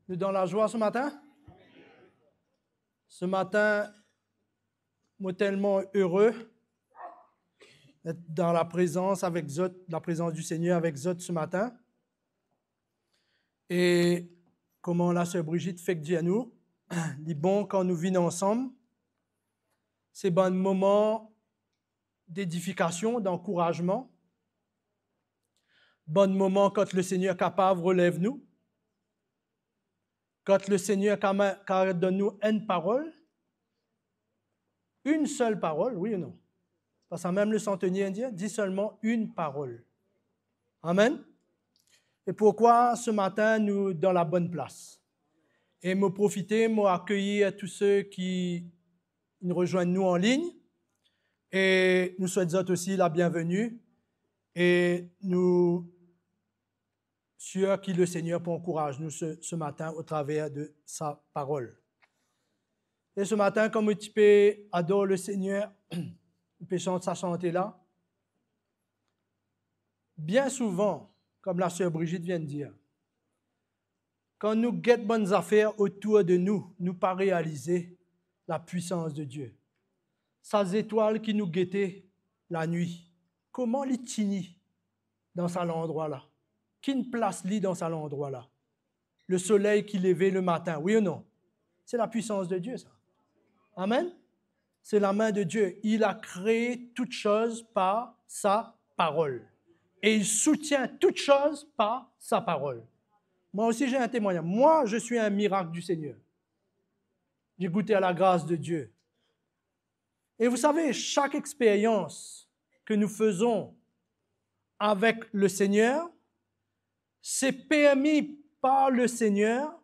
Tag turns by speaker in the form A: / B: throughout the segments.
A: Nous dans la joie ce matin? Ce matin, je suis tellement heureux d'être dans la présence du Seigneur avec Zot ce matin. Et comment la sœur Brigitte fait que Dieu à nous, il est bon quand nous vivons ensemble. C'est un moment d'édification, d'encouragement. Bon moment quand le Seigneur est capable relève nous. Quand le Seigneur donne-nous une parole, une seule parole, oui ou non? Parce que même le centenier indien dit seulement une parole. Amen. Et pourquoi ce matin nous dans la bonne place? Et me profiter, accueillir tous ceux qui nous rejoignent nous en ligne. Et nous souhaitons aussi la bienvenue. Et nous sûr que le Seigneur peut encourager nous ce matin au travers de sa parole. Et ce matin, comme tu peux adorer le Seigneur, tu peux chanter sa chantée-là. Bien souvent, comme la sœur Brigitte vient de dire, quand nous guettons bonnes affaires autour de nous, nous pas réaliser la puissance de Dieu. Ces étoiles qui nous guettaient la nuit, comment les tini dans cet endroit-là? Qui place lit dans cet endroit-là? Le soleil qui levait le matin, oui ou non? C'est la puissance de Dieu, ça. Amen? C'est la main de Dieu. Il a créé toutes choses par sa parole. Et il soutient toutes choses par sa parole. Moi aussi, j'ai un témoignage. Moi, je suis un miracle du Seigneur. J'ai goûté à la grâce de Dieu. Et vous savez, chaque expérience que nous faisons avec le Seigneur, c'est permis par le Seigneur.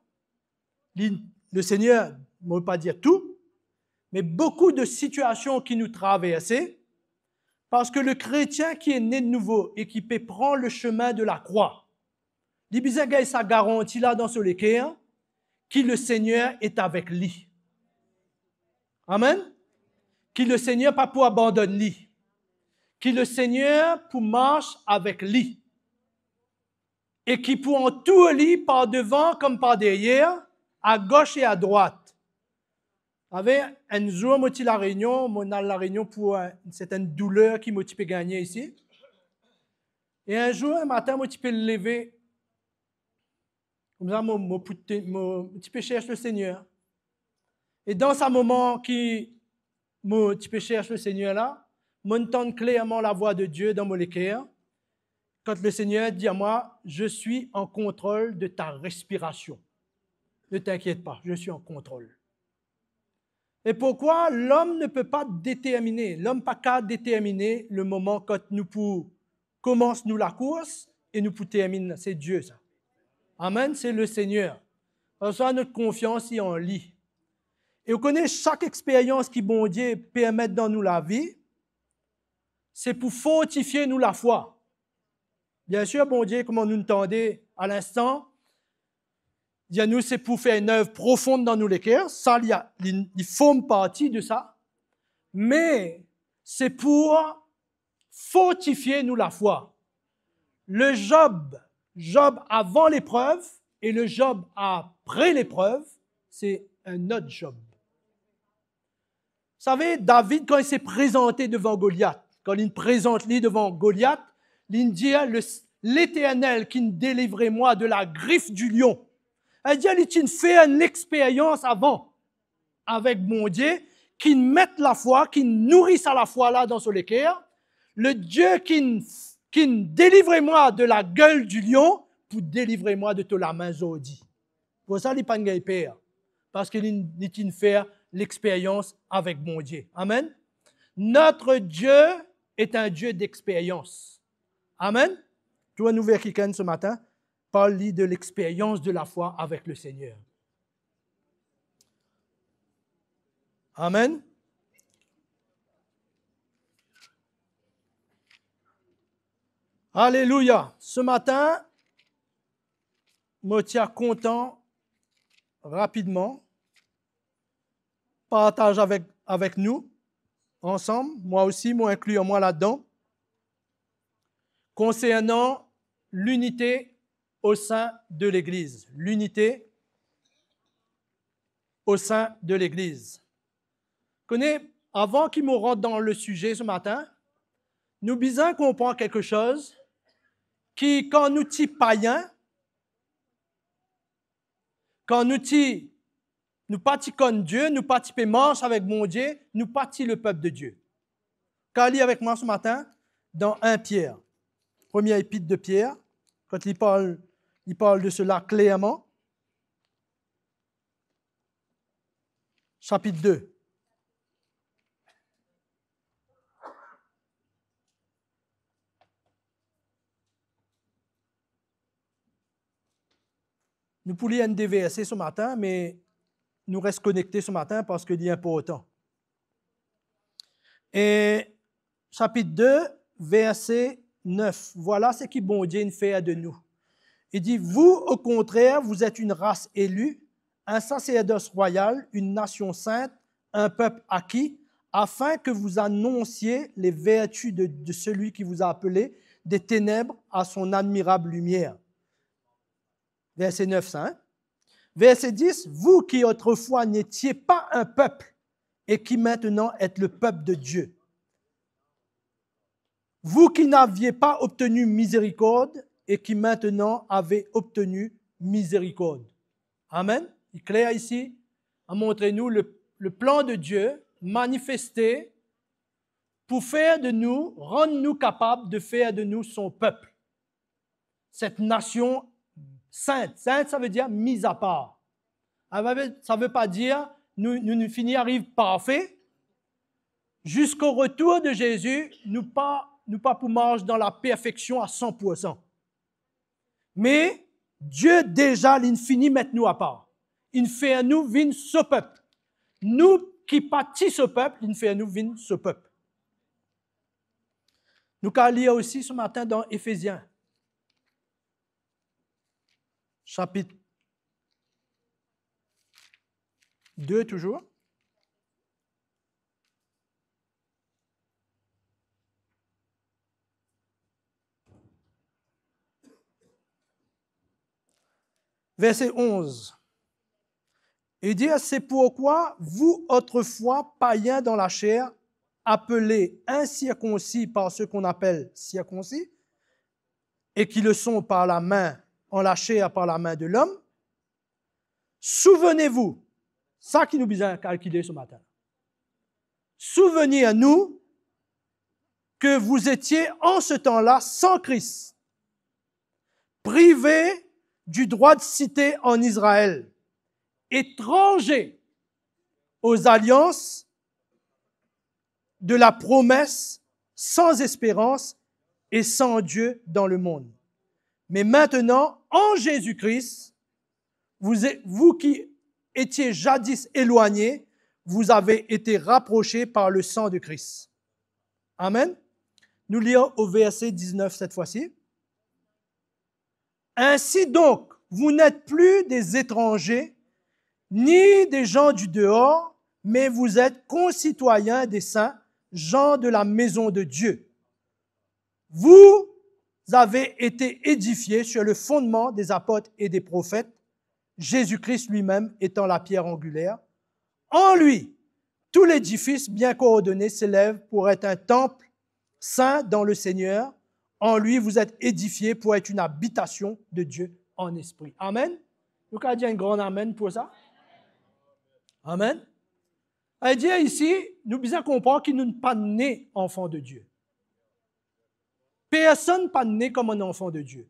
A: Le Seigneur, on ne veut pas dire tout, mais beaucoup de situations qui nous traversent, parce que le chrétien qui est né de nouveau et qui peut prendre le chemin de la croix, il y a sa garantie là dans ce l'équerre, que le Seigneur est avec lui. Amen? Que le Seigneur pas pour abandonner lui. Que le Seigneur pour marche avec lui. Et qui pour en tout lui par devant comme par derrière, à gauche et à droite. Avec un jour, moi, la réunion pour une certaine douleur qui m'a gagné ici. Et un jour, un matin, moi, tu peux le lever. Comme ça, moi, tu peux chercher le Seigneur. Et dans ce moment qui, moi, tu peux chercher le Seigneur là, moi, j'entends clairement la voix de Dieu dans mon équerre. Quand le Seigneur dit à moi, je suis en contrôle de ta respiration. Ne t'inquiète pas, je suis en contrôle. Et pourquoi l'homme ne peut pas déterminer, l'homme n'a pas qu'à déterminer le moment quand nous commençons la course et nous terminons. C'est Dieu, ça. Amen, c'est le Seigneur. Parce que notre confiance est en lui. Et vous connaissez chaque expérience qui, bon Dieu, permet dans nous la vie, c'est pour fortifier nous la foi. Bien sûr, bon Dieu, comme nous entendez à l'instant, nous, c'est pour faire une œuvre profonde dans nous les cœurs. Ça, il forme partie de ça. Mais c'est pour fortifier nous la foi. Le Job avant l'épreuve et le Job après l'épreuve, c'est un autre Job. Vous savez, David, quand il s'est présenté devant Goliath, quand il présente devant Goliath, il dit « L'Éternel qui délivrait moi de la griffe du lion ». Elle dit, il fait une expérience avant avec mon Dieu, qui mette la foi, qui nourrisse à la foi là dans son équerre. Le Dieu qui délivre moi de la gueule du lion pour délivrer moi de toute la main Zodi. Pour ça, il n'y a pas de peur. Parce qu'il fait l'expérience avec mon Dieu. Amen. Notre Dieu est un Dieu d'expérience. Amen. Tu vois, nous vers quelqu'un ce matin. Parle de l'expérience de la foi avec le Seigneur. Amen. Alléluia. Ce matin, je suis content, rapidement, partage avec nous, ensemble, moi aussi, moi incluant moi là-dedans, concernant l'unité au sein de l'Église. L'unité au sein de l'Église. Connais, avant qu'il me rentre dans le sujet ce matin, nous besoin comprendre quelque chose qui, quand nous sommes païens, quand nous pratiquons Dieu, nous pratiquons marche avec mon Dieu, nous pratiquons le peuple de Dieu. Quand lit avec moi ce matin dans 1 Pierre, premier épître de Pierre, quand il parle de cela clairement. Chapitre 2. Nous pourrions des versets ce matin, mais nous restons connectés ce matin parce qu'il est important. Et chapitre 2, verset 9. Voilà ce que bon Dieu fait de nous. Il dit, vous, au contraire, vous êtes une race élue, un sacerdoce royal, une nation sainte, un peuple acquis, afin que vous annonciez les vertus de celui qui vous a appelé des ténèbres à son admirable lumière. Verset 9, ça. Hein? Verset 10, vous qui autrefois n'étiez pas un peuple et qui maintenant êtes le peuple de Dieu. Vous qui n'aviez pas obtenu miséricorde et qui maintenant avez obtenu miséricorde. Amen. Il est clair ici à montrer nous le plan de Dieu manifesté pour faire de nous, rendre nous capables de faire de nous son peuple. Cette nation sainte. Sainte, ça veut dire mise à part. Ça ne veut pas dire nous finissons arrive parfait. Jusqu'au retour de Jésus, nous pas pour marcher dans la perfection à 100%. Mais Dieu déjà l'infini met nous à part. Il fait à nous vin ce peuple. Nous qui pâtissons ce peuple, il fait à nous vin ce peuple. Nous allons lire aussi ce matin dans Éphésiens. Chapitre 2 toujours. Verset 11. Il dit, c'est pourquoi vous, autrefois, païens dans la chair, appelés incirconcis par ceux qu'on appelle circoncis, et qui le sont par la main, en la chair par la main de l'homme, souvenez-vous, ça qui nous besoin calculer ce matin, souvenez à nous que vous étiez en ce temps-là sans Christ, privés du droit de cité en Israël, étrangers aux alliances de la promesse, sans espérance et sans Dieu dans le monde. Mais maintenant, en Jésus-Christ, vous qui étiez jadis éloignés, vous avez été rapprochés par le sang de Christ. Amen. Nous lisons au verset 19 cette fois-ci. Ainsi donc, vous n'êtes plus des étrangers, ni des gens du dehors, mais vous êtes concitoyens des saints, gens de la maison de Dieu. Vous avez été édifiés sur le fondement des apôtres et des prophètes, Jésus-Christ lui-même étant la pierre angulaire. En lui, tout l'édifice bien coordonné s'élève pour être un temple saint dans le Seigneur. En lui, vous êtes édifiés pour être une habitation de Dieu en esprit. Amen. Nous allons dire un grand amen pour ça. Amen. Elle dit ici, nous devons comprendre que nous ne sommes pas nés enfants de Dieu. Personne n'est pas né comme un enfant de Dieu.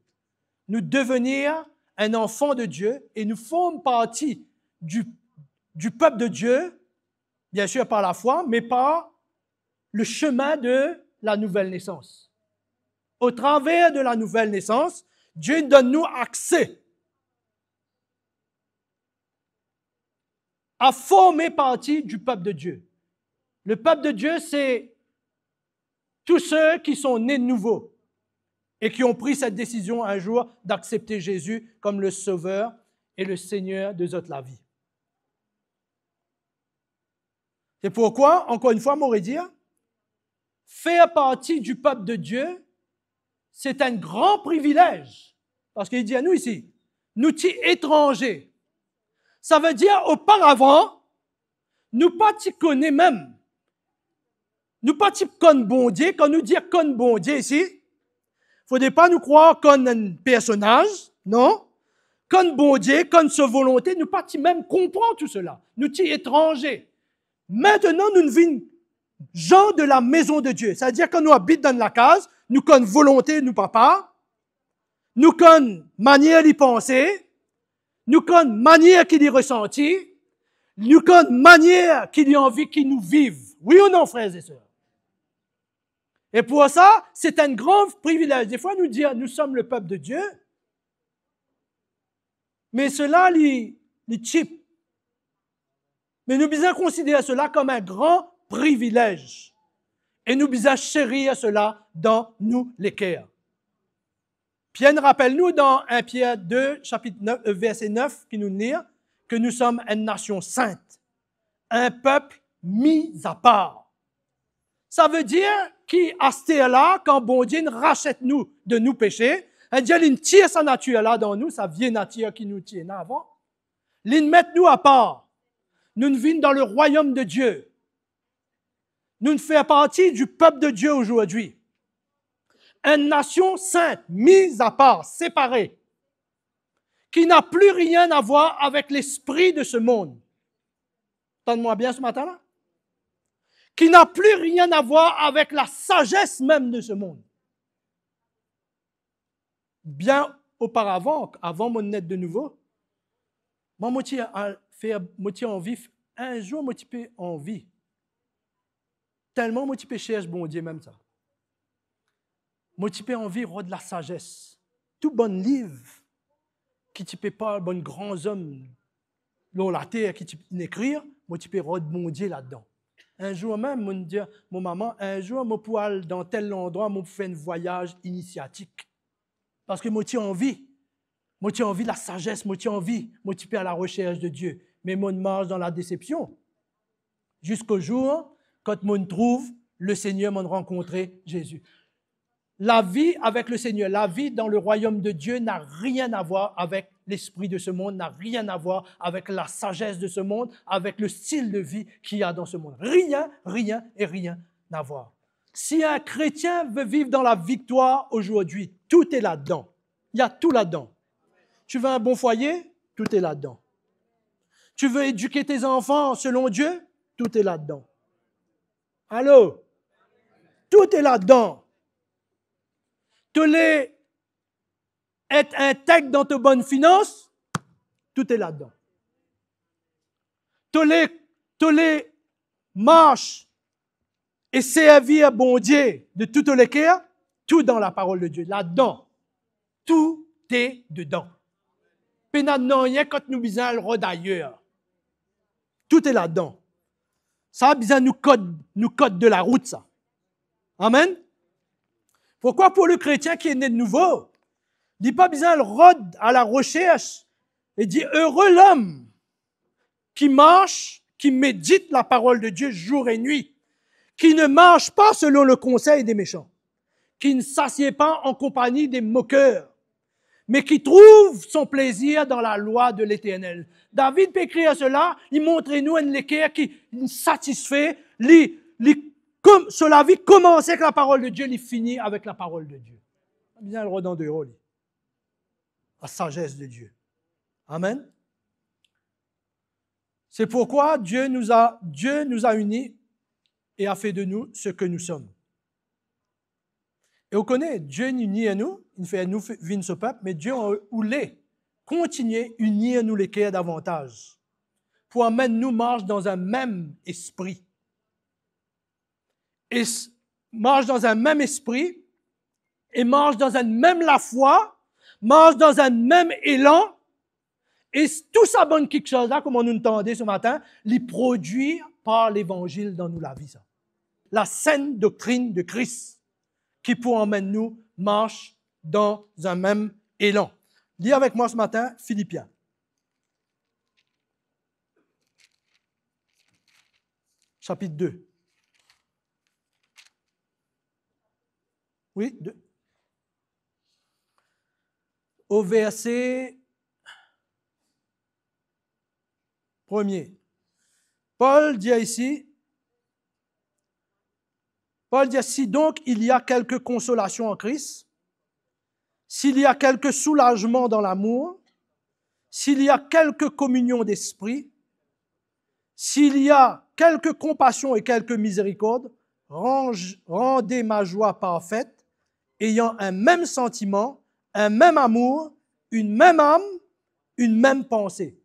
A: Nous devenir un enfant de Dieu et nous formons partie du peuple de Dieu, bien sûr par la foi, mais par le chemin de la nouvelle naissance. Au travers de la nouvelle naissance, Dieu donne nous accès à former partie du peuple de Dieu. Le peuple de Dieu, c'est tous ceux qui sont nés de nouveau et qui ont pris cette décision un jour d'accepter Jésus comme le Sauveur et le Seigneur de toute la vie. C'est pourquoi, encore une fois, m'aurait dit, faire partie du peuple de Dieu, c'est un grand privilège. Parce qu'il dit à nous ici, nous sommes étrangers. Ça veut dire, auparavant, nous pas t'y connaît même. Nous pas t'y connaît bon Dieu, quand nous disons connaît bon Dieu ici, faudrait pas nous croire qu'on un personnage, non? Qu'on bon Dieu, qu'on sa volonté, nous pas t'y même comprendre tout cela. Nous t'y étrangers. Maintenant, nous vîmes gens de la maison de Dieu. C'est-à-dire que nous habitons dans la case, nous connaissons volonté, nous papa, nous connaissons manière d'y penser, nous connaissons manière qu'il y ressentit, nous connaissons manière qu'il y envie qu'il nous vive. Oui ou non, frères et sœurs? Et pour ça, c'est un grand privilège. Des fois, nous disons, nous sommes le peuple de Dieu, mais cela, les cheap. Mais nous devons considérer cela comme un grand privilège. Et nous devons chérir cela dans nous les cœurs. Pierre rappelle-nous dans 1 Pierre 2, chapitre 9, verset 9, qui nous dit que nous sommes une nation sainte, un peuple mis à part. Ça veut dire qui à ce là quand bon Dieu rachète nous de nos péchés, Dieu il tire sa nature là dans nous, sa vieille nature qui nous tient avant, il met nous à part. Nous vivons dans le royaume de Dieu. Nous faisons partie du peuple de Dieu aujourd'hui. Une nation sainte, mise à part, séparée, qui n'a plus rien à voir avec l'esprit de ce monde. Entendez-moi bien ce matin-là? Qui n'a plus rien à voir avec la sagesse même de ce monde. Bien auparavant, avant mon naître de nouveau, moi, j'ai envie, un jour, moi, j'ai envie. Tellement, moi, j'ai cherché bon Dieu même ça. Moi, j'ai envie de la sagesse. Tout bon livre qui ne peut pas, bon grands hommes, dans la terre, qui peut écrire, moi, j'ai de bon Dieu là-dedans. Un jour même, mon maman, un jour, moi, pour aller dans tel endroit, moi, pour faire un voyage initiatique. Parce que moi, j'ai envie. Moi, j'ai envie de la sagesse, moi, j'ai envie. Moi, j'ai à la recherche de Dieu. Mais moi, je marche dans la déception. Jusqu'au jour, quand moi, trouve, le Seigneur m'a rencontré Jésus. La vie avec le Seigneur, la vie dans le royaume de Dieu n'a rien à voir avec l'esprit de ce monde, n'a rien à voir avec la sagesse de ce monde, avec le style de vie qu'il y a dans ce monde. Rien, rien et rien à voir. Si un chrétien veut vivre dans la victoire aujourd'hui, tout est là-dedans. Il y a tout là-dedans. Tu veux un bon foyer? Tout est là-dedans. Tu veux éduquer tes enfants selon Dieu? Tout est là-dedans. Allô? Tout est là-dedans. Tu voulais être intègre dans tes bonnes finances? Tout est là-dedans. Tu voulais marcher et servir à bon Dieu de toutes les cœurs? Tout dans la parole de Dieu. Là-dedans. Tout est dedans. Puis non, rien quand nous besoin le rôle d'ailleurs. Tout est là-dedans. Ça a besoin nous code de la route, ça. Amen. Pourquoi pour le chrétien qui est né de nouveau, il n'a pas besoin le rôde à la recherche et dit heureux l'homme qui marche, qui médite la parole de Dieu jour et nuit, qui ne marche pas selon le conseil des méchants, qui ne s'assied pas en compagnie des moqueurs, mais qui trouve son plaisir dans la loi de l'Éternel. David peut écrire cela, il montre nous un équerre qui satisfait, sur la vie commence avec la parole de Dieu, il finit avec la parole de Dieu. Bien le redon de haut, la sagesse de Dieu. Amen. C'est pourquoi Dieu nous a unis et a fait de nous ce que nous sommes. Et on connaît, Dieu nous unit à nous, il fait nous vivre ce peuple, mais Dieu voulait continuer à unir nous les cœurs davantage pour amener nous marche dans un même esprit. Et marche dans un même esprit et marche dans un même la foi, marche dans un même élan. Et tout ça donne quelque chose là, comme on nous entendait ce matin, les produire par l'évangile dans nous la vie. Ça. La saine doctrine de Christ qui pour emmèner nous marche dans un même élan. Lis avec moi ce matin Philippiens. Chapitre 2. Oui, 2. Au verset 1er. Paul dit ici, si donc il y a quelque consolation en Christ, s'il y a quelque soulagement dans l'amour, s'il y a quelque communion d'esprit, s'il y a quelque compassion et quelque miséricorde, rendez ma joie parfaite, ayant un même sentiment, un même amour, une même âme, une même pensée.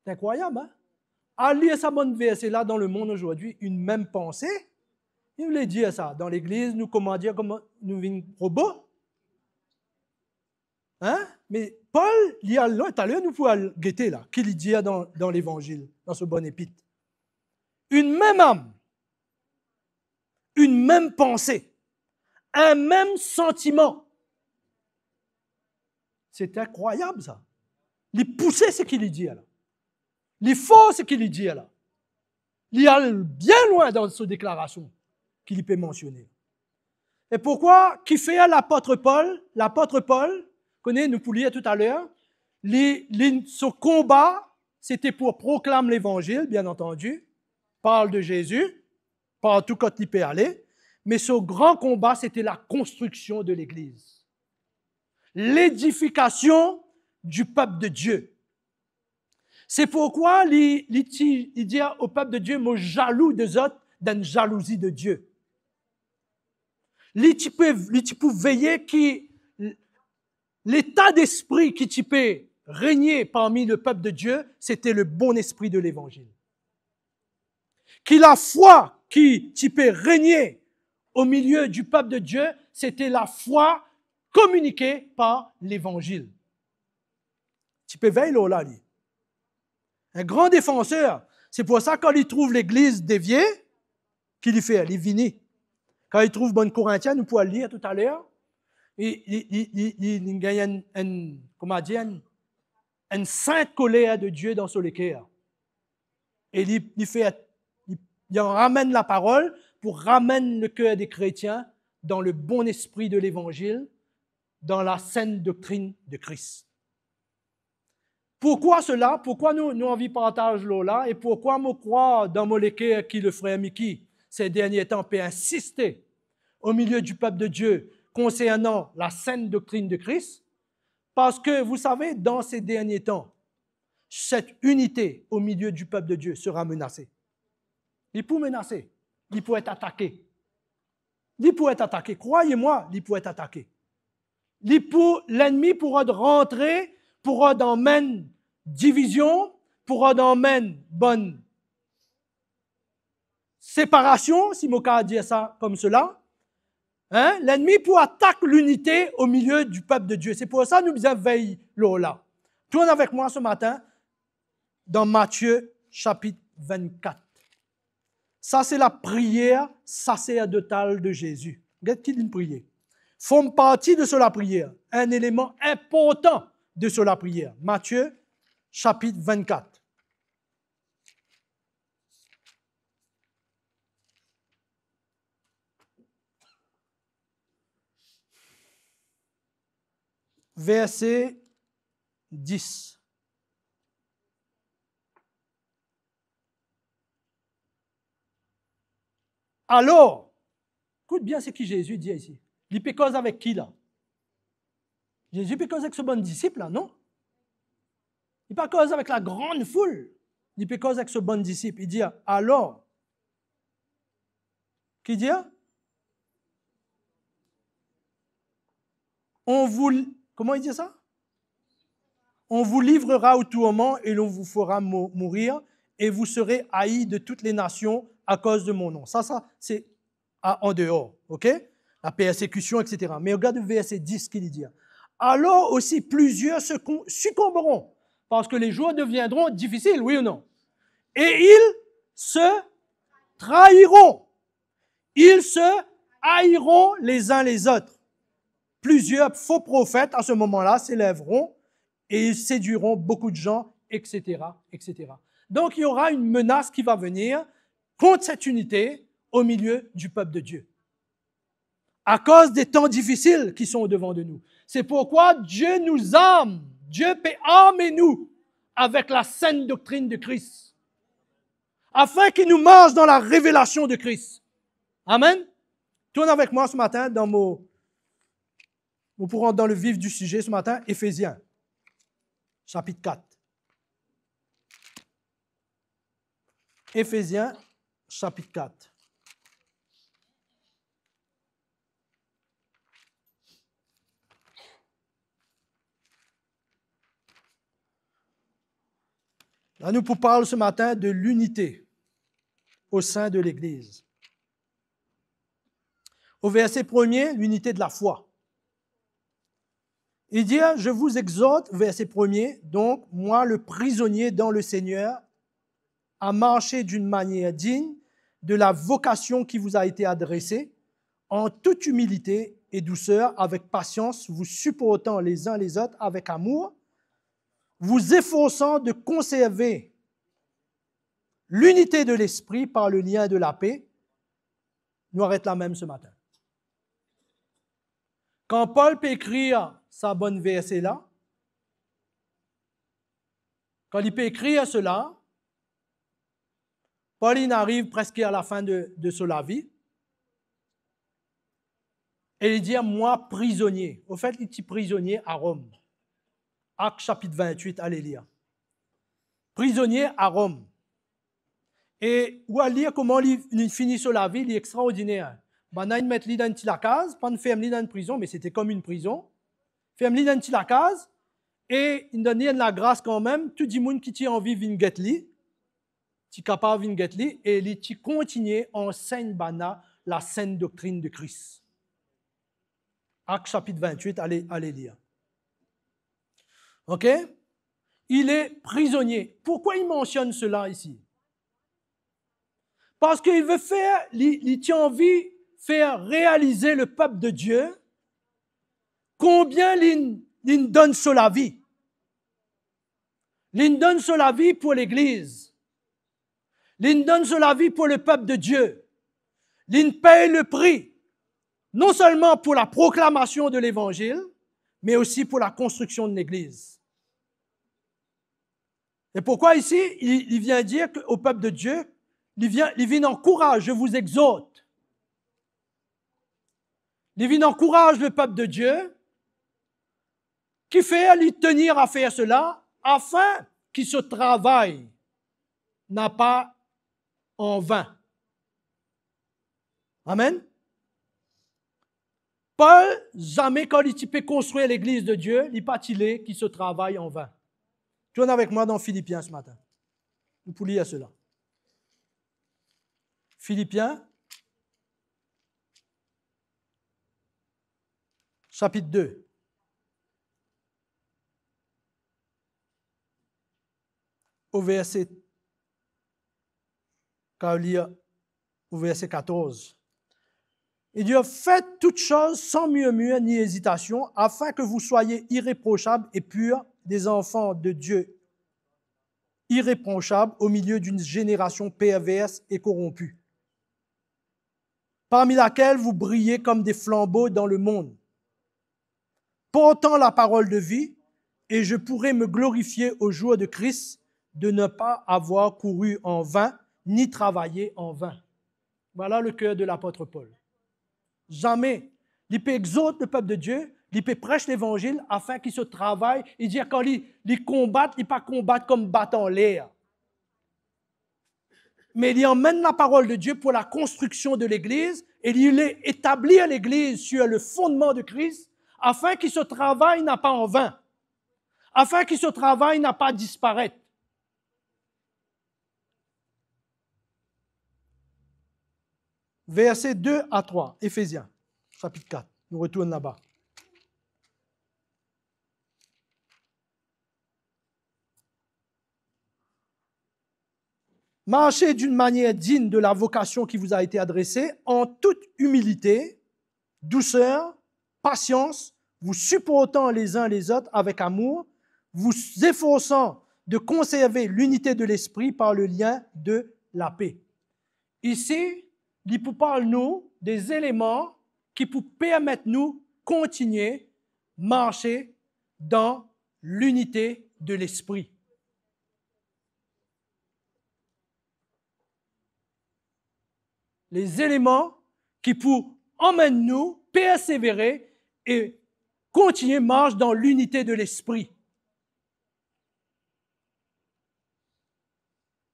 A: C'est incroyable, hein? À lire ça bonne verset là dans le monde aujourd'hui, une même pensée. Il voulait dire ça. Dans l'église, nous comment dire, comment nous vîmes robots. Hein? Mais Paul, il y a tout à l'heure, nous pouvons guetter là, qu'il dit dans l'évangile, dans ce bon épître. Une même âme, une même pensée, un même sentiment. C'est incroyable ça. Il poussait ce qu'il dit là. Il faut ce qu'il dit là. Il y a bien loin dans cette déclaration qu'il peut mentionner. Et pourquoi, qui fait l'apôtre Paul? L'apôtre Paul, nous pouvons lire tout à l'heure, ce combat, c'était pour proclamer l'évangile, bien entendu, parle de Jésus, partout quand il peut aller, mais ce grand combat, c'était la construction de l'Église. L'édification du peuple de Dieu. C'est pourquoi il dit au peuple de Dieu, moi jaloux des autres, d'une jalousie de Dieu. Tu peux veiller qui l'état d'esprit qui tu peux régner parmi le peuple de Dieu, c'était le bon esprit de l'Évangile. Qui la foi qui tu peux régner au milieu du peuple de Dieu, c'était la foi communiquée par l'Évangile. Tu peux veiller là, lui. Un grand défenseur. C'est pour ça quand il trouve l'église déviée, qu'il y fait, il finit. Quand il trouve bonne Corinthienne, nous pouvons le lire tout à l'heure, il gagne une sainte colère de Dieu dans son cœur. Et il en ramène la parole pour ramener le cœur des chrétiens dans le bon esprit de l'Évangile, dans la saine doctrine de Christ. Pourquoi cela? Pourquoi nous envie partage là et pourquoi me croire dans mon cœur qui le frère Mickey ces derniers temps peut insister au milieu du peuple de Dieu concernant la saine doctrine de Christ? Parce que vous savez, dans ces derniers temps, cette unité au milieu du peuple de Dieu sera menacée. Il peut menacer, il peut être attaqué. Il peut être attaqué, croyez-moi, il peut être attaqué. L'ennemi pourra rentrer, pourra d'emmener division, pourra d'emmener bonne séparation, si mon cas dire ça comme cela. Hein? L'ennemi pour attaquer l'unité au milieu du peuple de Dieu. C'est pour ça que nous devons veiller là. Tourne avec moi ce matin dans Matthieu chapitre 24. Ça, c'est la prière sacerdotale de Jésus. Regarde qu'il une prière. Forme partie de cela prière. Un élément important de cela prière. Matthieu chapitre 24. Verset 10. Alors, écoute bien ce que Jésus dit ici. Il peut causer avec qui là? Jésus peut causer avec ce bon disciple là, non? Il peut causer avec la grande foule. Il peut causer avec ce bon disciple. Il dit alors. Qui dit? Comment il dit ça? On vous livrera au tourment et l'on vous fera mourir et vous serez haïs de toutes les nations à cause de mon nom. Ça c'est en dehors, ok? La persécution, etc. Mais regarde le verset 10 qu'il dit. Alors aussi plusieurs succomberont parce que les jours deviendront difficiles, oui ou non? Et ils se trahiront. Ils se haïront les uns les autres. Plusieurs faux prophètes à ce moment-là s'élèveront et ils séduiront beaucoup de gens, etc., etc. Donc, il y aura une menace qui va venir contre cette unité au milieu du peuple de Dieu. À cause des temps difficiles qui sont devant de nous. C'est pourquoi Dieu nous arme. Dieu peut armer nous avec la saine doctrine de Christ. afin qu'il nous marche dans la révélation de Christ. Amen. Tourne avec moi ce matin nous pourrons dans le vif du sujet ce matin, Éphésiens, chapitre 4. Éphésiens, chapitre 4. Là, nous parlons ce matin de l'unité au sein de l'Église. Au verset 1er, l'unité de la foi. Il dit, je vous exhorte, verset 1er, donc, moi, le prisonnier dans le Seigneur, à marcher d'une manière digne de la vocation qui vous a été adressée, en toute humilité et douceur, avec patience, vous supportant les uns les autres avec amour, vous efforçant de conserver l'unité de l'esprit par le lien de la paix. Nous arrêtons là même ce matin. Quand Paul peut écrire sa bonne verset-là, quand il peut écrire cela, Paul il arrive presque à la fin de sa vie, et il dit, moi prisonnier. Au fait, il était prisonnier à Rome. Actes chapitre 28, allez lire. Prisonnier à Rome. Et ou à lire comment il finit sur la vie, il est extraordinaire. Ben, il met lui dans la case, pas de ferme dans une prison, mais c'était comme une prison. Ferme lui dans la case, et il donne la grâce quand même, tout le monde qui a envie de venir li, qui est capable de venir li, et il continue enseigne la sainte doctrine de Christ. Actes chapitre 28, allez lire. OK? Il est prisonnier. Pourquoi il mentionne cela ici? Parce qu'il veut il a envie de faire réaliser le peuple de Dieu combien il donne sur la vie. Il donne sur la vie pour l'Église. Il donne sur la vie pour le peuple de Dieu. Il paye le prix, non seulement pour la proclamation de l'Évangile, mais aussi pour la construction de l'Église. Et pourquoi ici, il vient dire au peuple de Dieu, il vient encourager, je vous exhorte. Il vient encourager le peuple de Dieu, qui fait lui tenir à faire cela, afin qu'il se travaille n'a pas en vain. Amen. Paul, jamais quand il peut construire l'Église de Dieu, il n'est pas tilé qui se travaille en vain. Tourne avec moi dans Philippiens ce matin. Nous pouvons lire cela. Philippiens, chapitre 2. Au verset 14. Il dit, faites toutes choses sans murmure ni hésitation, afin que vous soyez irréprochables et purs, des enfants de Dieu irréprochables au milieu d'une génération perverse et corrompue, parmi laquelle vous brillez comme des flambeaux dans le monde, portant la parole de vie, et je pourrai me glorifier au jour de Christ de ne pas avoir couru en vain, ni travaillé en vain. Voilà le cœur de l'apôtre Paul. Jamais. Il peut exhorter le peuple de Dieu, il peut prêcher l'Évangile afin qu'il se travaille. Il dit quand il combat, il ne pas combattre comme battre en l'air. Mais il emmène la parole de Dieu pour la construction de l'Église et il établit l'Église sur le fondement de Christ afin qu'il se travaille n'a pas en vain. Afin qu'il se travaille n'a pas disparaître. Versets 2 à 3, Éphésiens, chapitre 4. Nous retournons là-bas. Marchez d'une manière digne de la vocation qui vous a été adressée, en toute humilité, douceur, patience, vous supportant les uns les autres avec amour, vous efforçant de conserver l'unité de l'esprit par le lien de la paix. Ici, il parle nous des éléments qui peuvent permettre nous continuer à marcher dans l'unité de l'esprit. les éléments qui pour emmènent nous persévérer et continuer marche dans l'unité de l'esprit.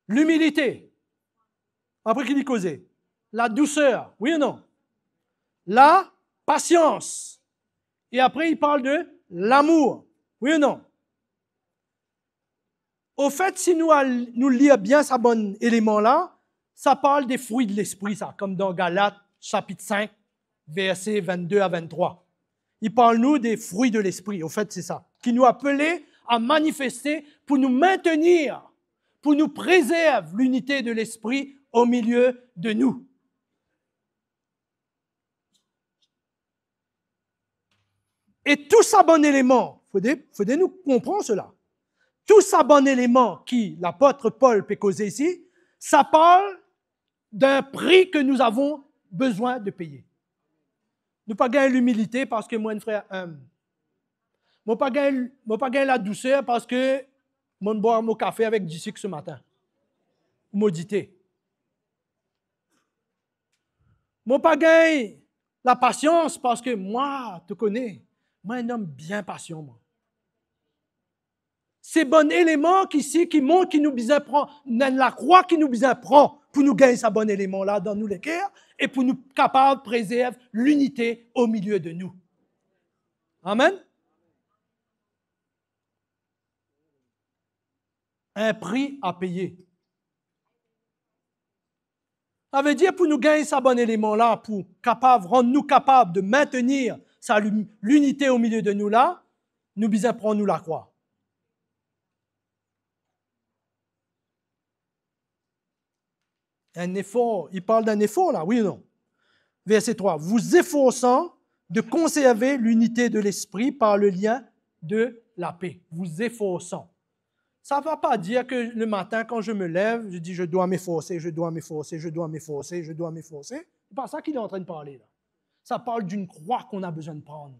A: L'humilité. Après qu'il dit causer. La douceur. Oui ou non? La patience. Et après, il parle de l'amour. Oui ou non? Au fait, si nous lisons bien ce bon élément-là, ça parle des fruits de l'esprit, ça, comme dans Galates, chapitre 5, versets 22 à 23. Il parle nous des fruits de l'esprit. Au fait, c'est ça. Qui nous appelait à manifester pour nous maintenir, pour nous préserver l'unité de l'esprit au milieu de nous. Et tout ça bon élément, faudrait nous comprendre cela. Tout ça bon élément qui l'apôtre Paul peut causer ici, ça parle d'un prix que nous avons besoin de payer. Nous pas gagner l'humilité parce que moi, un frère, moi pas gagner la douceur parce que moi boire mon café avec du sucre ce matin. Maudité. Moi pas gagner la patience parce que moi, tu connais, moi un homme bien patient, moi. Ces bons éléments qui montrent qui nous besoin prend, la croix qui nous besoin prend pour nous gagner ce bon élément-là dans nous les cœurs et pour nous capables de préserver l'unité au milieu de nous. Amen. Un prix à payer. Ça veut dire pour nous gagner ce bon élément-là, pour rendre nous capables de maintenir l'unité au milieu de nous là, nous besoin prendre nous la croix. Un effort, il parle d'un effort là, oui ou non? Verset 3. Vous efforçant de conserver l'unité de l'esprit par le lien de la paix. Vous efforçant. Ça ne va pas dire que le matin, quand je me lève, je dis je dois m'efforcer, je dois m'efforcer, je dois m'efforcer, je dois m'efforcer. Ce n'est pas ça qu'il est en train de parler là. Ça parle d'une croix qu'on a besoin de prendre.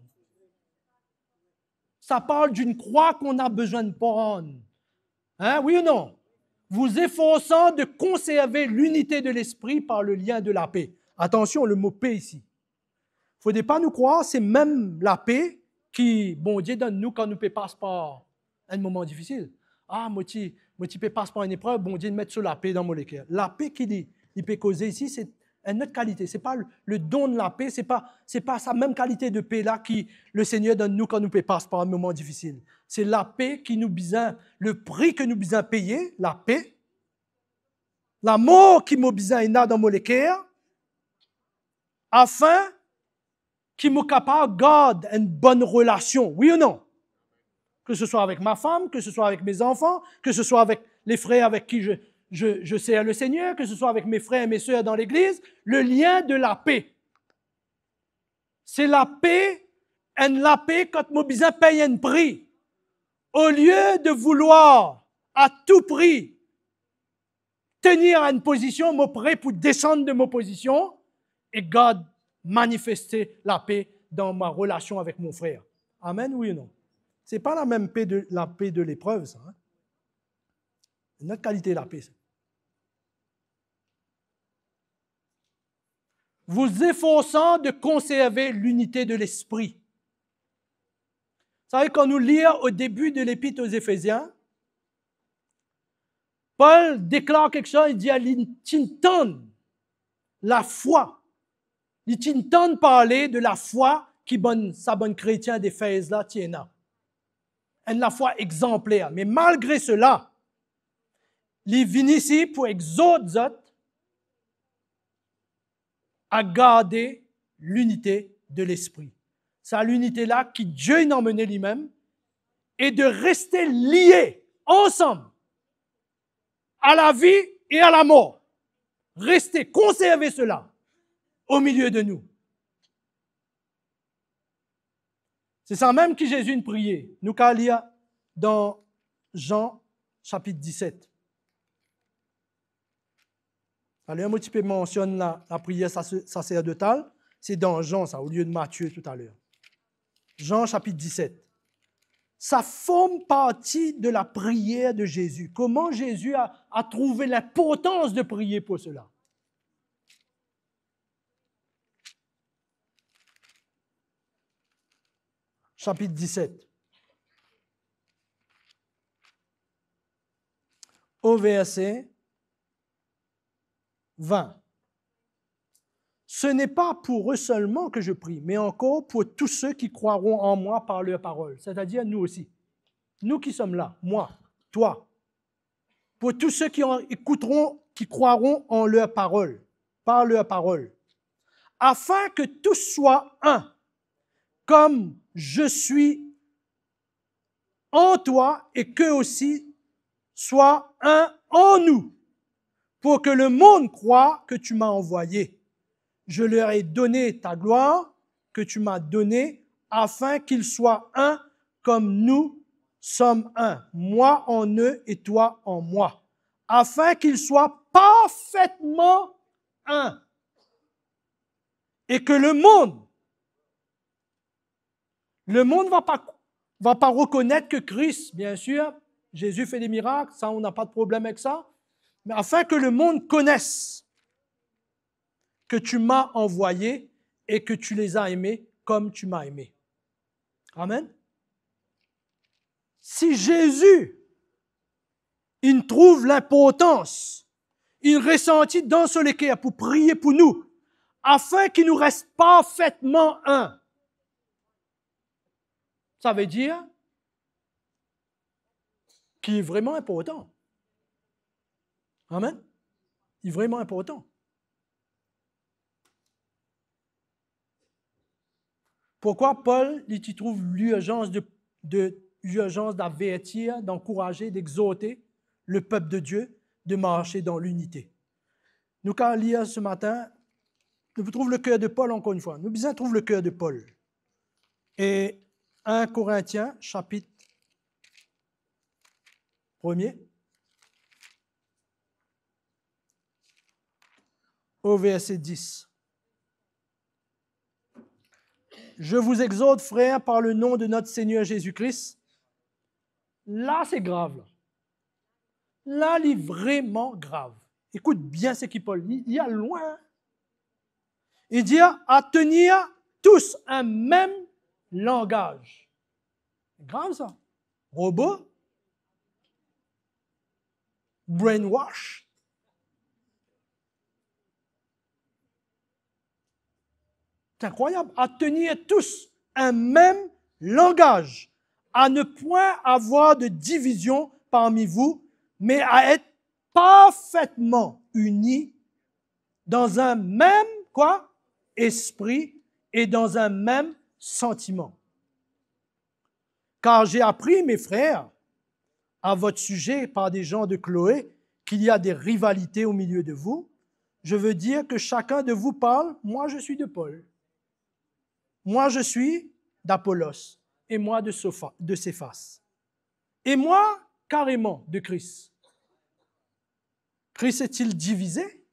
A: Ça parle d'une croix qu'on a besoin de prendre. Hein, oui ou non? Vous efforçant de conserver l'unité de l'esprit par le lien de la paix. Attention, le mot paix ici. Il ne faut pas nous croire, c'est même la paix qui, bon Dieu, donne nous quand nous passons par un moment difficile. Ah, moi, tu passes par une épreuve, bon Dieu, mettre sur la paix dans mon cœur. La paix qu'il peut causer ici, c'est une autre qualité. Ce n'est pas le don de la paix, ce n'est pas sa même qualité de paix-là que le Seigneur donne nous quand nous passons par un moment difficile. C'est la paix qui nous besoin, le prix que nous besoin payer, la paix, l'amour qui nous besoin dans mon cœur, afin qu'il me capable de garder une bonne relation, oui ou non? Que ce soit avec ma femme, que ce soit avec mes enfants, que ce soit avec les frères avec qui je sers le Seigneur, que ce soit avec mes frères et mes sœurs dans l'Église, le lien de la paix. C'est la paix quand mon besoin paye un prix. Au lieu de vouloir à tout prix tenir à une position, me prêt pour descendre de ma position et garde manifester la paix dans ma relation avec mon frère. Amen, oui ou non? Ce n'est pas la même paix la paix de l'épreuve, ça. Hein? C'est notre qualité de la paix, ça. Vous efforçant de conserver l'unité de l'esprit. Vous savez, quand nous lisons au début de l'épître aux Éphésiens, Paul déclare quelque chose, il dit à l'intend la foi. Il t'entend parler de la foi qui sa bonne chrétien d'Éphèse là tient. Et la foi exemplaire. Mais malgré cela, il vient ici pour exhorter à garder l'unité de l'esprit. C'est l'unité là qui Dieu a emmené lui-même et de rester liés ensemble à la vie et à la mort. Rester, conserver cela au milieu de nous. C'est ça même que Jésus a prié. Nous allons lire dans Jean chapitre 17. Alors, un petit peu mentionne la prière sacerdotale. C'est dans Jean, ça, au lieu de Matthieu tout à l'heure. Jean chapitre 17. Ça forme partie de la prière de Jésus. Comment Jésus a trouvé l'importance de prier pour cela? chapitre 17. Au verset 20. Ce n'est pas pour eux seulement que je prie, mais encore pour tous ceux qui croiront en moi par leur parole, c'est-à-dire nous aussi. Nous qui sommes là, moi, toi. Pour tous ceux qui écouteront, qui croiront en leur parole, par leur parole, afin que tous soient un, comme je suis en toi et qu'eux aussi soient un en nous, pour que le monde croie que tu m'as envoyé. Je leur ai donné ta gloire que tu m'as donnée, afin qu'ils soient un comme nous sommes un, moi en eux et toi en moi, afin qu'ils soient parfaitement un. Et que le monde va pas reconnaître que Christ, bien sûr, Jésus fait des miracles, ça on n'a pas de problème avec ça, mais afin que le monde connaisse que tu m'as envoyé et que tu les as aimés comme tu m'as aimé. Amen. Si Jésus, il trouve l'importance, il ressentit dans ce cœur pour prier pour nous, afin qu'il nous reste parfaitement un. Ça veut dire qu'il est vraiment important. Amen. Il est vraiment important. Pourquoi Paul, il trouve l'urgence d'avertir, d'encourager, d'exhorter le peuple de Dieu de marcher dans l'unité? Nous, quand on lit ce matin, nous trouvons le cœur de Paul encore une fois. Nous bien trouver le cœur de Paul. Et 1 Corinthiens, chapitre 1er, au verset 10. Je vous exhorte, frères, par le nom de notre Seigneur Jésus-Christ. Là, c'est grave. Là, il est vraiment grave. Écoute bien ce qu'il Paul dit. Il y a loin. Il dit à tenir tous un même langage. C'est grave ça. Robot. Brainwash. C'est incroyable. À tenir tous un même langage, à ne point avoir de division parmi vous, mais à être parfaitement unis dans un même, quoi? Esprit et dans un même sentiment. Car j'ai appris, mes frères, à votre sujet par des gens de Chloé, qu'il y a des rivalités au milieu de vous. Je veux dire que chacun de vous parle, moi je suis de Paul. Moi, je suis d'Apollos, et moi de Céphas. Et moi, carrément, de Christ. Christ est-il divisé?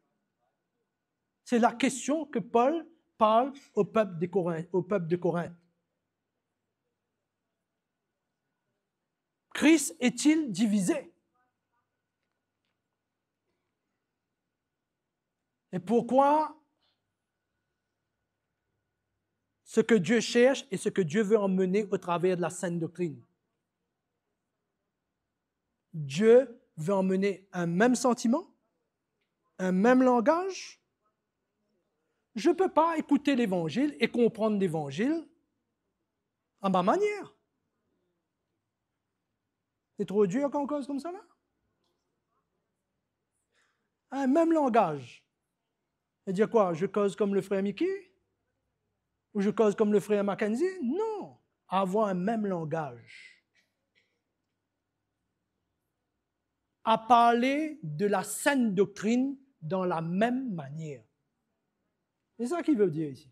A: C'est la question que Paul parle au peuple de Corinthe. Christ est-il divisé? Et pourquoi ce que Dieu cherche et ce que Dieu veut emmener au travers de la saine doctrine? Dieu veut emmener un même sentiment, un même langage. Je ne peux pas écouter l'Évangile et comprendre l'Évangile à ma manière. C'est trop dur qu'on cause comme ça là? Un même langage. C'est-à-dire quoi? Je cause comme le frère Mickey? Ou je cause comme le frère Mackenzie? Non. Avoir un même langage. À parler de la saine doctrine dans la même manière. C'est ça qu'il veut dire ici.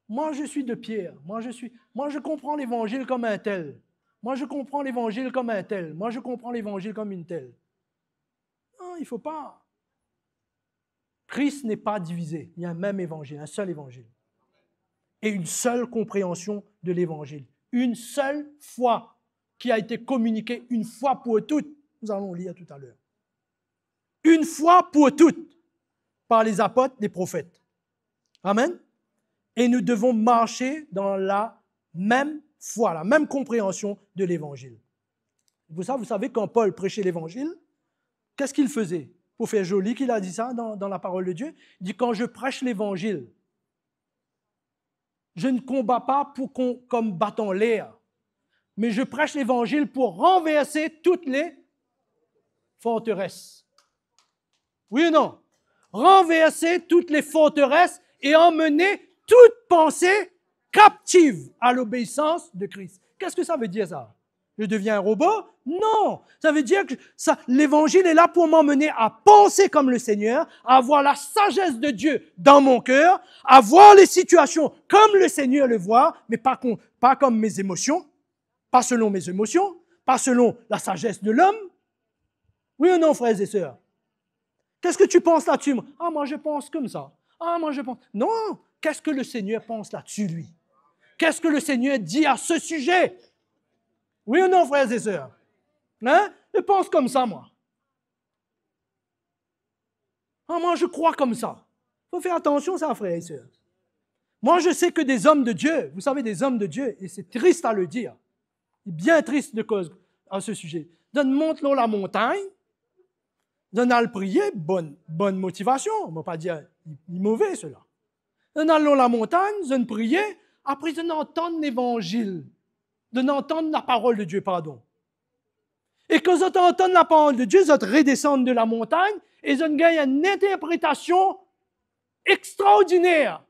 A: Moi, je suis de Pierre. Moi, je comprends l'Évangile comme un tel. Moi, je comprends l'Évangile comme un tel. Moi, je comprends l'Évangile comme une telle. Non, il ne faut pas. Christ n'est pas divisé. Il y a un même Évangile, un seul Évangile. Et une seule compréhension de l'Évangile. Une seule foi qui a été communiquée une fois pour toutes. Nous allons lire tout à l'heure. Une fois pour toutes par les apôtres, les prophètes. Amen. Et nous devons marcher dans la même foi, la même compréhension de l'Évangile. Vous savez, quand Paul prêchait l'Évangile, qu'est-ce qu'il faisait? Pour faire joli qu'il a dit ça dans la parole de Dieu, il dit, quand je prêche l'Évangile, je ne combats pas comme battant l'air, mais je prêche l'Évangile pour renverser toutes les forteresses. Oui ou non? Renverser toutes les forteresses et emmener toute pensée captive à l'obéissance de Christ. Qu'est-ce que ça veut dire ça? Je deviens un robot? Non! Ça veut dire que l'Évangile est là pour m'emmener à penser comme le Seigneur, à avoir la sagesse de Dieu dans mon cœur, à voir les situations comme le Seigneur le voit, mais pas comme mes émotions, pas selon mes émotions, pas selon la sagesse de l'homme. Oui ou non, frères et sœurs? Qu'est-ce que tu penses là-dessus? Ah, moi je pense comme ça. Ah, moi je pense... Non! Qu'est-ce que le Seigneur pense là-dessus, lui? Qu'est-ce que le Seigneur dit à ce sujet? Oui ou non, frères et sœurs? Hein? Je pense comme ça, moi. Ah, moi, je crois comme ça. Il faut faire attention, ça, frères et sœurs. Moi, je sais que des hommes de Dieu, vous savez, des hommes de Dieu, et c'est triste à le dire, bien triste de cause à ce sujet, monte-nous la montagne, donne à le prier, bonne motivation, on ne va pas dire mauvais, cela. Donne allons la montagne, donne prier, après donne entendre l'évangile, donne entendre la parole de Dieu, pardon. Et quand vous entendez la parole de Dieu, vous redescendez de la montagne et vous gagnez une interprétation extraordinaire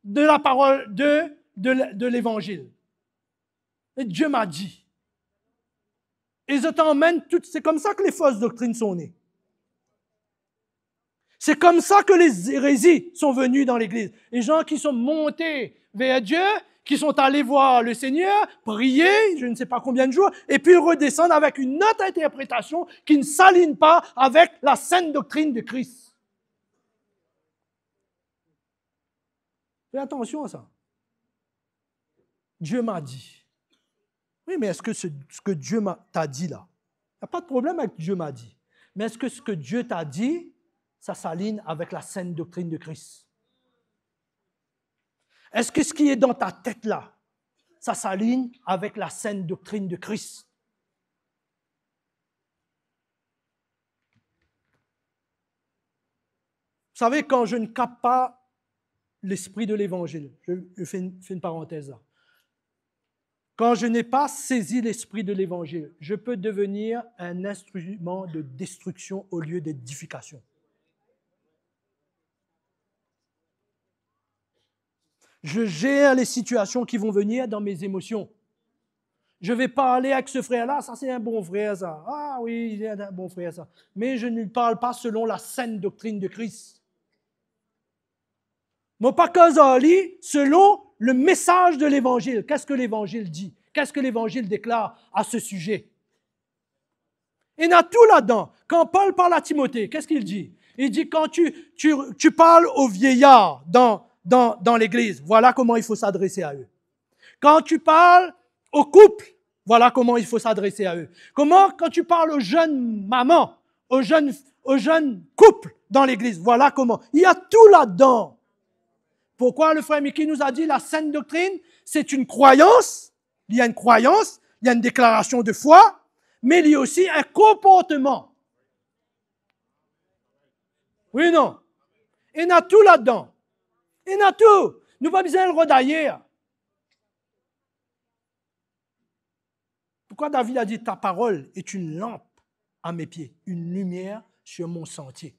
A: de la parole de l'évangile. Et Dieu m'a dit. Et ça t'emmène tout. C'est comme ça que les fausses doctrines sont nées. C'est comme ça que les hérésies sont venues dans l'Église. Les gens qui sont montés vers Dieu, qui sont allés voir le Seigneur, prier, je ne sais pas combien de jours, et puis redescendent avec une autre interprétation qui ne s'aligne pas avec la sainte doctrine de Christ. Fais attention à ça. Dieu m'a dit. Oui, mais est-ce que ce que Dieu t'a dit là, il n'y a pas de problème avec Dieu m'a dit. Mais est-ce que ce que Dieu t'a dit, ça s'aligne avec la sainte doctrine de Christ? Est-ce que ce qui est dans ta tête là, ça s'aligne avec la sainte doctrine de Christ? Vous savez, quand je ne capte pas l'esprit de l'Évangile, je fais une parenthèse là. Quand je n'ai pas saisi l'esprit de l'Évangile, je peux devenir un instrument de destruction au lieu d'édification. Je gère les situations qui vont venir dans mes émotions. Je vais parler avec ce frère-là, ça c'est un bon frère ça. Ah oui, il est un bon frère ça. Mais je ne parle pas selon la sainte doctrine de Christ. Mais pas selon le message de l'Évangile. Qu'est-ce que l'Évangile dit? Qu'est-ce que l'Évangile déclare à ce sujet? Il y a tout là-dedans. Quand Paul parle à Timothée, qu'est-ce qu'il dit? Il dit, quand tu parles aux vieillards dans l'Église, voilà comment il faut s'adresser à eux. Quand tu parles aux couples, voilà comment il faut s'adresser à eux. Quand tu parles aux jeunes mamans, aux jeunes couples dans l'Église, voilà comment. Il y a tout là-dedans. Pourquoi le frère Mickey nous a dit la sainte doctrine, c'est une croyance, il y a une croyance, il y a une déclaration de foi, mais il y a aussi un comportement. Oui ou non? Il y a tout là-dedans. Il y a tout. Nous pas besoin de le redailler. Pourquoi David a dit ta parole est une lampe à mes pieds, une lumière sur mon sentier?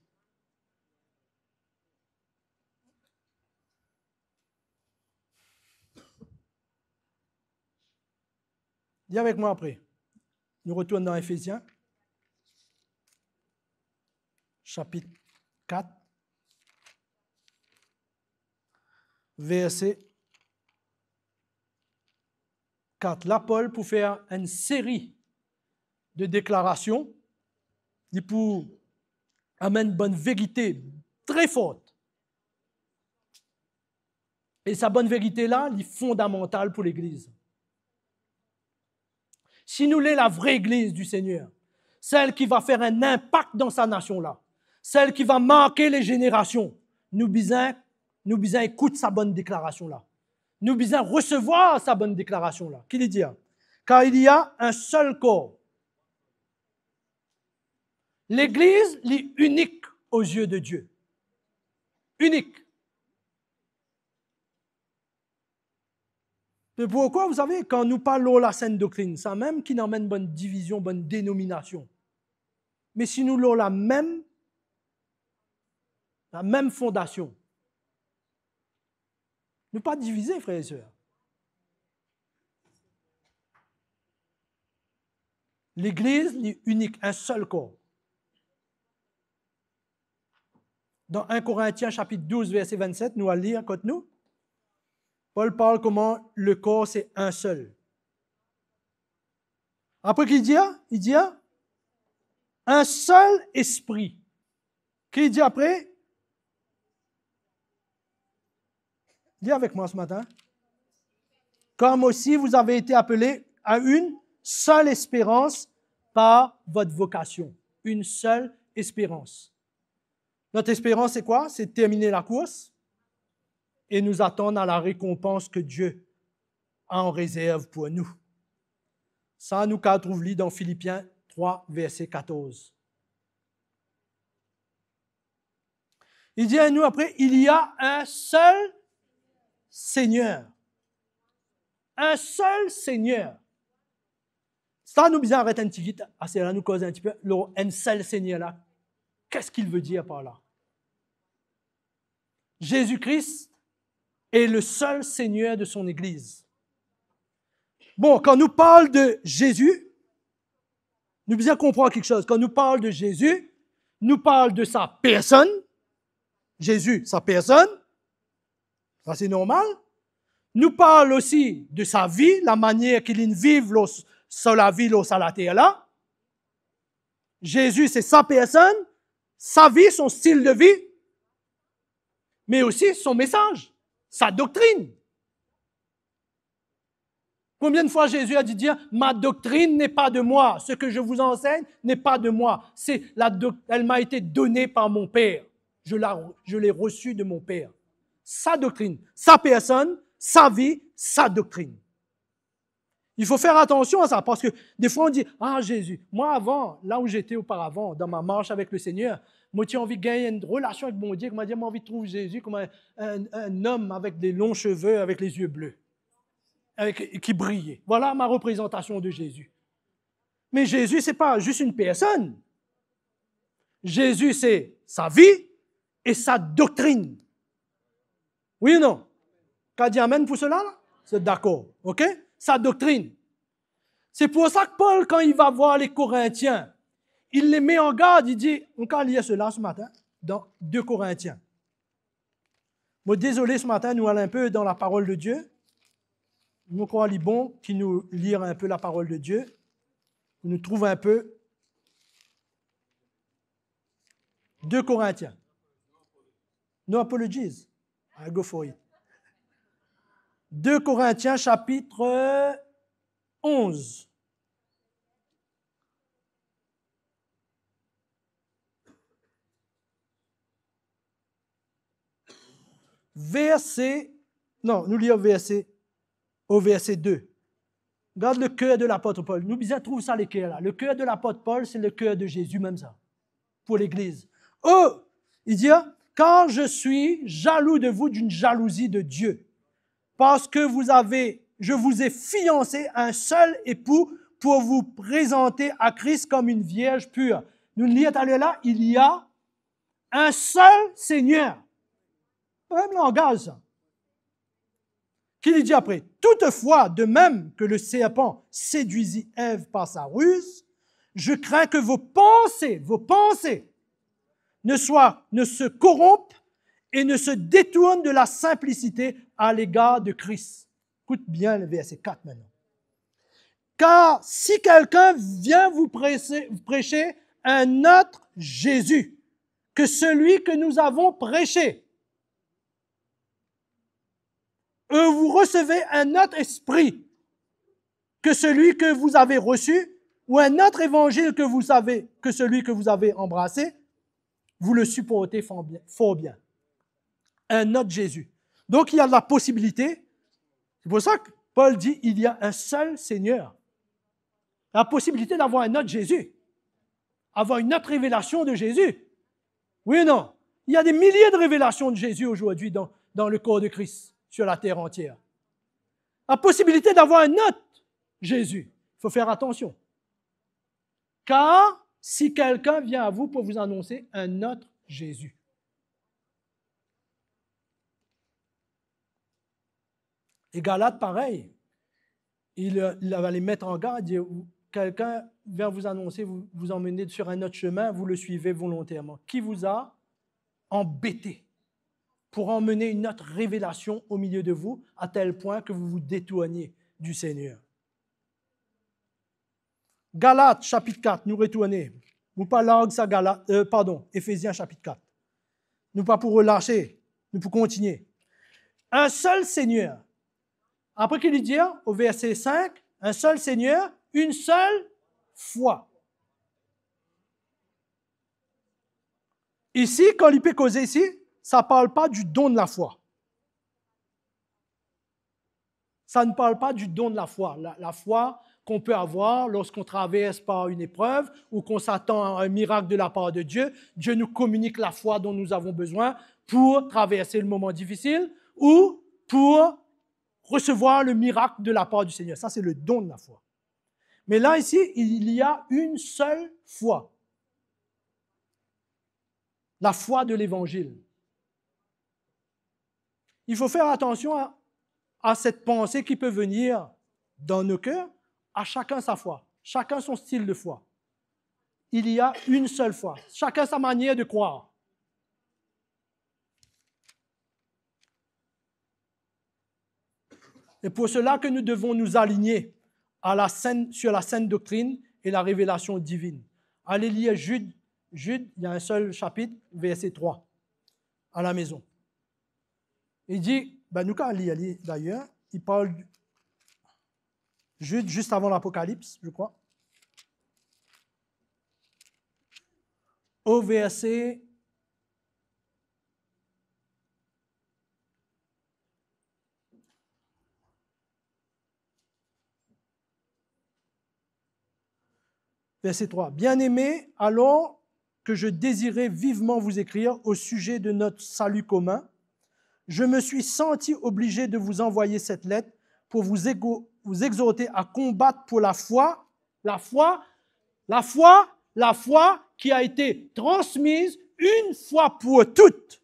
A: Dis avec moi après. Nous retournons dans Éphésiens, chapitre 4, verset 4. Là, Paul, pour faire une série de déclarations, il pour amener une bonne vérité très forte. Et sa bonne vérité-là, elle est fondamentale pour l'Église. Si nous voulons la vraie Église du Seigneur, celle qui va faire un impact dans sa nation-là, celle qui va marquer les générations, nous nous besoin écouter sa bonne déclaration-là. Nous besoin recevoir sa bonne déclaration-là. Qui dit dire? Car il y a un seul corps. L'Église est unique aux yeux de Dieu. Unique. Mais pourquoi, vous savez, quand nous parlons de la saine doctrine, ça même qui n'emmène bonne division, bonne dénomination. Mais si nous avons la même fondation, ne pas diviser, frères et sœurs. L'Église est unique, un seul corps. Dans 1 Corinthiens chapitre 12, verset 27, nous allons lire contre nous. Paul parle comment le corps c'est un seul. Après qu'il dit, il dit un seul esprit. Qu'il dit après? Dis avec moi ce matin. Comme aussi vous avez été appelés à une seule espérance par votre vocation. Une seule espérance. Notre espérance, c'est quoi? C'est de terminer la course et nous attendre à la récompense que Dieu a en réserve pour nous. Ça, nous trouve dans Philippiens 3, verset 14. Il dit à nous après, il y a un seul Seigneur. Un seul Seigneur. Ça, nous besoin arrêter un petit vite, assez là, nous cause un petit peu, un seul Seigneur là. Qu'est-ce qu'il veut dire par là? Jésus-Christ est le seul Seigneur de son Église. Bon, quand nous parlons de Jésus, nous devons comprendre quelque chose. Quand nous parlons de Jésus, nous parlons de sa personne. Jésus, sa personne. Ça, c'est normal. Nous parlons aussi de sa vie, la manière qu'il vit sur la vie, sur la terre là. Jésus, c'est sa personne, sa vie, son style de vie, mais aussi son message, sa doctrine. Combien de fois Jésus a dit dire, ma doctrine n'est pas de moi, ce que je vous enseigne n'est pas de moi, elle m'a été donnée par mon Père, je l'ai reçue de mon Père. Sa doctrine, sa personne, sa vie, sa doctrine. Il faut faire attention à ça, parce que des fois on dit, ah Jésus, moi avant, là où j'étais auparavant, dans ma marche avec le Seigneur, moi j'ai envie de gagner une relation avec mon Dieu, j'ai envie de trouver Jésus comme un homme avec des longs cheveux, avec les yeux bleus, qui brillait. Voilà ma représentation de Jésus. Mais Jésus, c'est pas juste une personne. Jésus, c'est sa vie et sa doctrine. Oui ou non? Qu'a dit amen pour cela? C'est d'accord. OK? Sa doctrine. C'est pour ça que Paul, quand il va voir les Corinthiens, il les met en garde, il dit, on peut lire cela ce matin, dans 2 Corinthiens. Moi, désolé, ce matin, nous allons un peu dans la parole de Dieu. Nous croyons qu'il est bon qui nous lire un peu la parole de Dieu. Nous trouve un peu 2 Corinthiens. No apologies. I go for it. 2 Corinthiens, chapitre 11. Nous lisons au verset 2. Regarde le cœur de l'apôtre Paul. Nous besoin trouver ça, les cœurs là. Le cœur de l'apôtre Paul, c'est le cœur de Jésus, même ça, pour l'Église. Oh, il dit, car je suis jaloux de vous d'une jalousie de Dieu, parce que je vous ai fiancé un seul époux pour vous présenter à Christ comme une vierge pure. Nous lisons à là, il y a un seul Seigneur. Même langage, ça. Qui lui dit après, toutefois, de même que le serpent séduisit Ève par sa ruse, je crains que vos pensées ne se corrompent et ne se détournent de la simplicité à l'égard de Christ. Écoute bien le verset 4 maintenant. Car si quelqu'un vient vous prêcher un autre Jésus que celui que nous avons prêché, vous recevez un autre esprit que celui que vous avez reçu, ou un autre évangile que celui que vous avez embrassé, vous le supportez fort bien. un autre Jésus. Donc, il y a de la possibilité. C'est pour ça que Paul dit, il y a un seul Seigneur. La possibilité d'avoir un autre Jésus. Avoir une autre révélation de Jésus. Oui ou non? Il y a des milliers de révélations de Jésus aujourd'hui dans le corps de Christ, sur la terre entière. La possibilité d'avoir un autre Jésus. Il faut faire attention. Car si quelqu'un vient à vous pour vous annoncer un autre Jésus. Et Galates, pareil. Il va les mettre en garde. Quelqu'un vient vous annoncer, vous emmener sur un autre chemin, vous le suivez volontairement. Qui vous a embêté pour emmener une autre révélation au milieu de vous, à tel point que vous vous détourniez du Seigneur? Galates, chapitre 4, nous retourner. Nous pas largue ça, Éphésiens, chapitre 4. Nous pas pour relâcher, nous pour continuer. Un seul Seigneur. Après qu'il dit, au verset 5, un seul Seigneur, une seule foi. Ici, quand il peut causer ici, ça ne parle pas du don de la foi. Ça ne parle pas du don de la foi. La foi qu'on peut avoir lorsqu'on traverse par une épreuve ou qu'on s'attend à un miracle de la part de Dieu. Dieu nous communique la foi dont nous avons besoin pour traverser le moment difficile ou pour recevoir le miracle de la part du Seigneur. Ça, c'est le don de la foi. Mais là, ici, il y a une seule foi. La foi de l'Évangile. Il faut faire attention à cette pensée qui peut venir dans nos cœurs, à chacun sa foi, chacun son style de foi. Il y a une seule foi, chacun sa manière de croire. Et pour cela que nous devons nous aligner sur la sainte doctrine et la révélation divine. Allez lire Jude, il y a un seul chapitre, verset 3, à la maison. Il dit, nous quand on lit d'ailleurs, il parle Jude juste avant l'Apocalypse, je crois. Au verset 3. Bien-aimés, alors que je désirais vivement vous écrire au sujet de notre salut commun, je me suis senti obligé de vous envoyer cette lettre pour vous exhorter à combattre pour la foi qui a été transmise une fois pour toutes.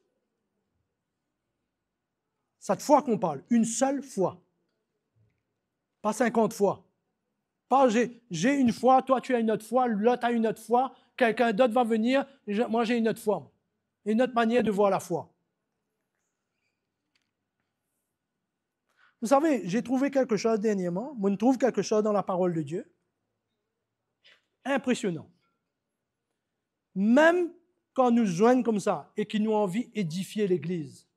A: Cette foi qu'on parle, une seule fois. Pas 50 fois. Pas j'ai une foi, toi tu as une autre foi, l'autre a une autre foi, quelqu'un d'autre va venir, moi j'ai une autre foi. Une autre manière de voir la foi. Vous savez, j'ai trouvé quelque chose dernièrement, on trouve quelque chose dans la parole de Dieu. Impressionnant. Même quand nous joignent comme ça et qu'ils nous ont envie d'édifier l'Église.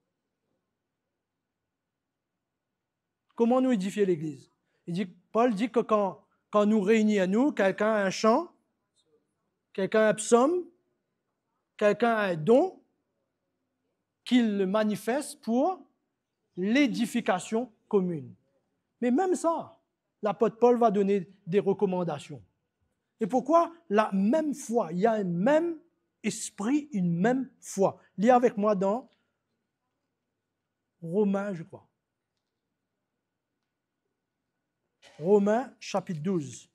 A: Comment nous édifier l'Église? Paul dit que quand nous réunit à nous, quelqu'un a un chant, quelqu'un a un psaume, quelqu'un a un don, qu'il le manifeste pour l'édification commune. Mais même ça, l'apôtre Paul va donner des recommandations. Et pourquoi? La même foi, il y a un même esprit, une même foi. Lisez avec moi dans Romains, je crois. Romains, chapitre 12.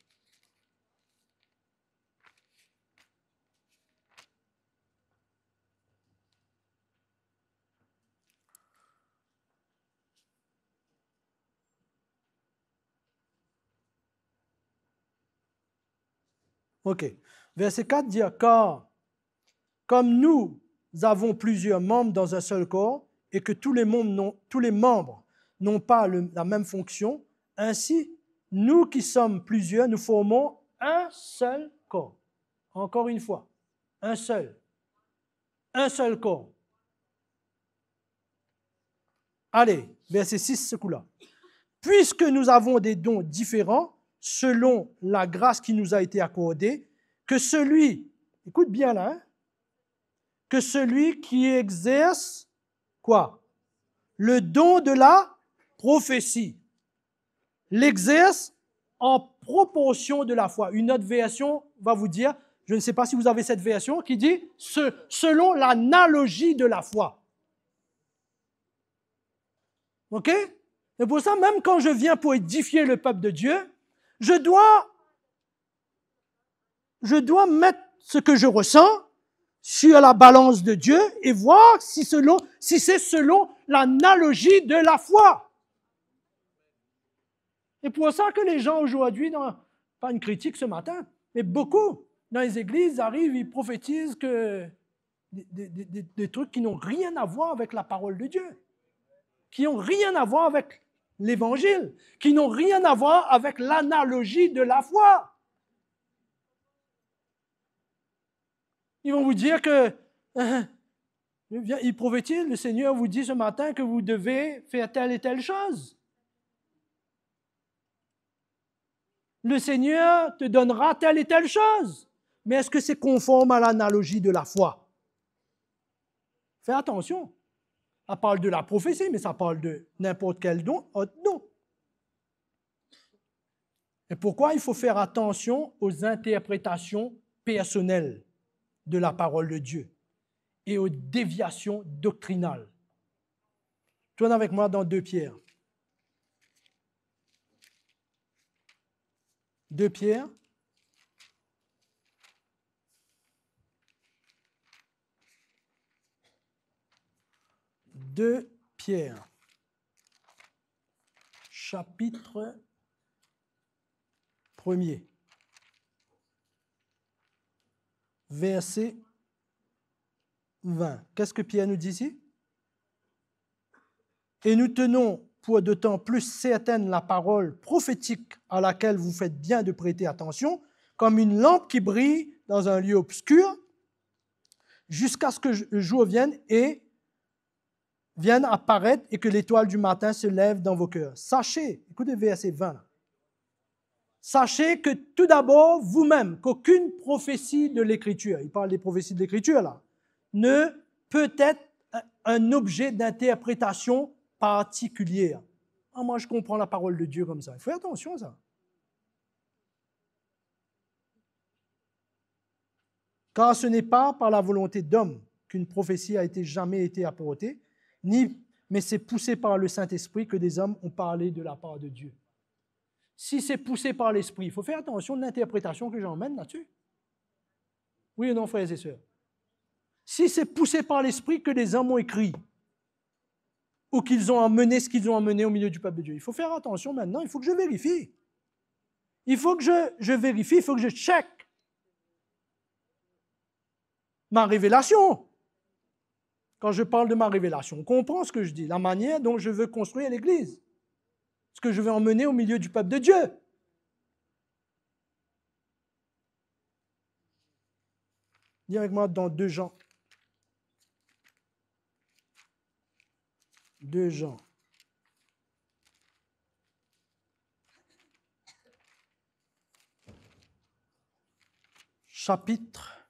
A: OK. Verset 4 dit, car comme nous avons plusieurs membres dans un seul corps et que tous les membres n'ont pas la même fonction, ainsi, nous qui sommes plusieurs, nous formons un seul corps. Encore une fois, un seul corps. Allez, verset 6, ce coup-là. Puisque nous avons des dons différents, selon la grâce qui nous a été accordée, que celui, écoute bien là, que celui qui exerce, quoi? le don de la prophétie. L'exerce en proportion de la foi. Une autre version va vous dire, je ne sais pas si vous avez cette version, qui dit selon l'analogie de la foi. OK? Et pour ça, même quand je viens pour édifier le peuple de Dieu, je dois mettre ce que je ressens sur la balance de Dieu et voir si c'est selon l'analogie de la foi. Et pour ça que les gens aujourd'hui, pas une critique ce matin, mais beaucoup dans les églises arrivent, ils prophétisent que des trucs qui n'ont rien à voir avec la parole de Dieu, qui n'ont rien à voir avec l'Évangile, qui n'ont rien à voir avec l'analogie de la foi. Ils vont vous dire que, ils prophétisent, le Seigneur vous dit ce matin que vous devez faire telle et telle chose. Le Seigneur te donnera telle et telle chose. Mais est-ce que c'est conforme à l'analogie de la foi? Fais attention. Ça parle de la prophétie, mais ça parle de n'importe quel autre don. Et pourquoi il faut faire attention aux interprétations personnelles de la parole de Dieu et aux déviations doctrinales? Tourne avec moi dans 2 Pierre. 2 Pierre. Chapitre 1er, verset 20. Qu'est-ce que Pierre nous dit ici? Et nous tenons pour d'autant plus certaine la parole prophétique à laquelle vous faites bien de prêter attention, comme une lampe qui brille dans un lieu obscur, jusqu'à ce que le jour vienne apparaître et que l'étoile du matin se lève dans vos cœurs. Sachez, écoutez verset 20, là. Sachez que tout d'abord, vous-même, qu'aucune prophétie de l'Écriture, il parle des prophéties de l'Écriture là, ne peut être un objet d'interprétation particulière. Ah, moi, je comprends la parole de Dieu comme ça. Il faut faire attention à ça. Car ce n'est pas par la volonté d'homme qu'une prophétie a jamais été apportée, mais c'est poussé par le Saint-Esprit que des hommes ont parlé de la part de Dieu. Si c'est poussé par l'Esprit, il faut faire attention de l'interprétation que j'emmène là-dessus. Oui ou non, frères et sœurs? Si c'est poussé par l'Esprit que des hommes ont écrit, ou qu'ils ont emmené ce qu'ils ont emmené au milieu du peuple de Dieu, il faut faire attention maintenant, il faut que je vérifie. Il faut que je vérifie, il faut que je check ma révélation. Quand je parle de ma révélation, on comprend ce que je dis, la manière dont je veux construire l'Église, ce que je veux emmener au milieu du peuple de Dieu. Dis avec moi dans 2 Jean. 2 Jean. Chapitre.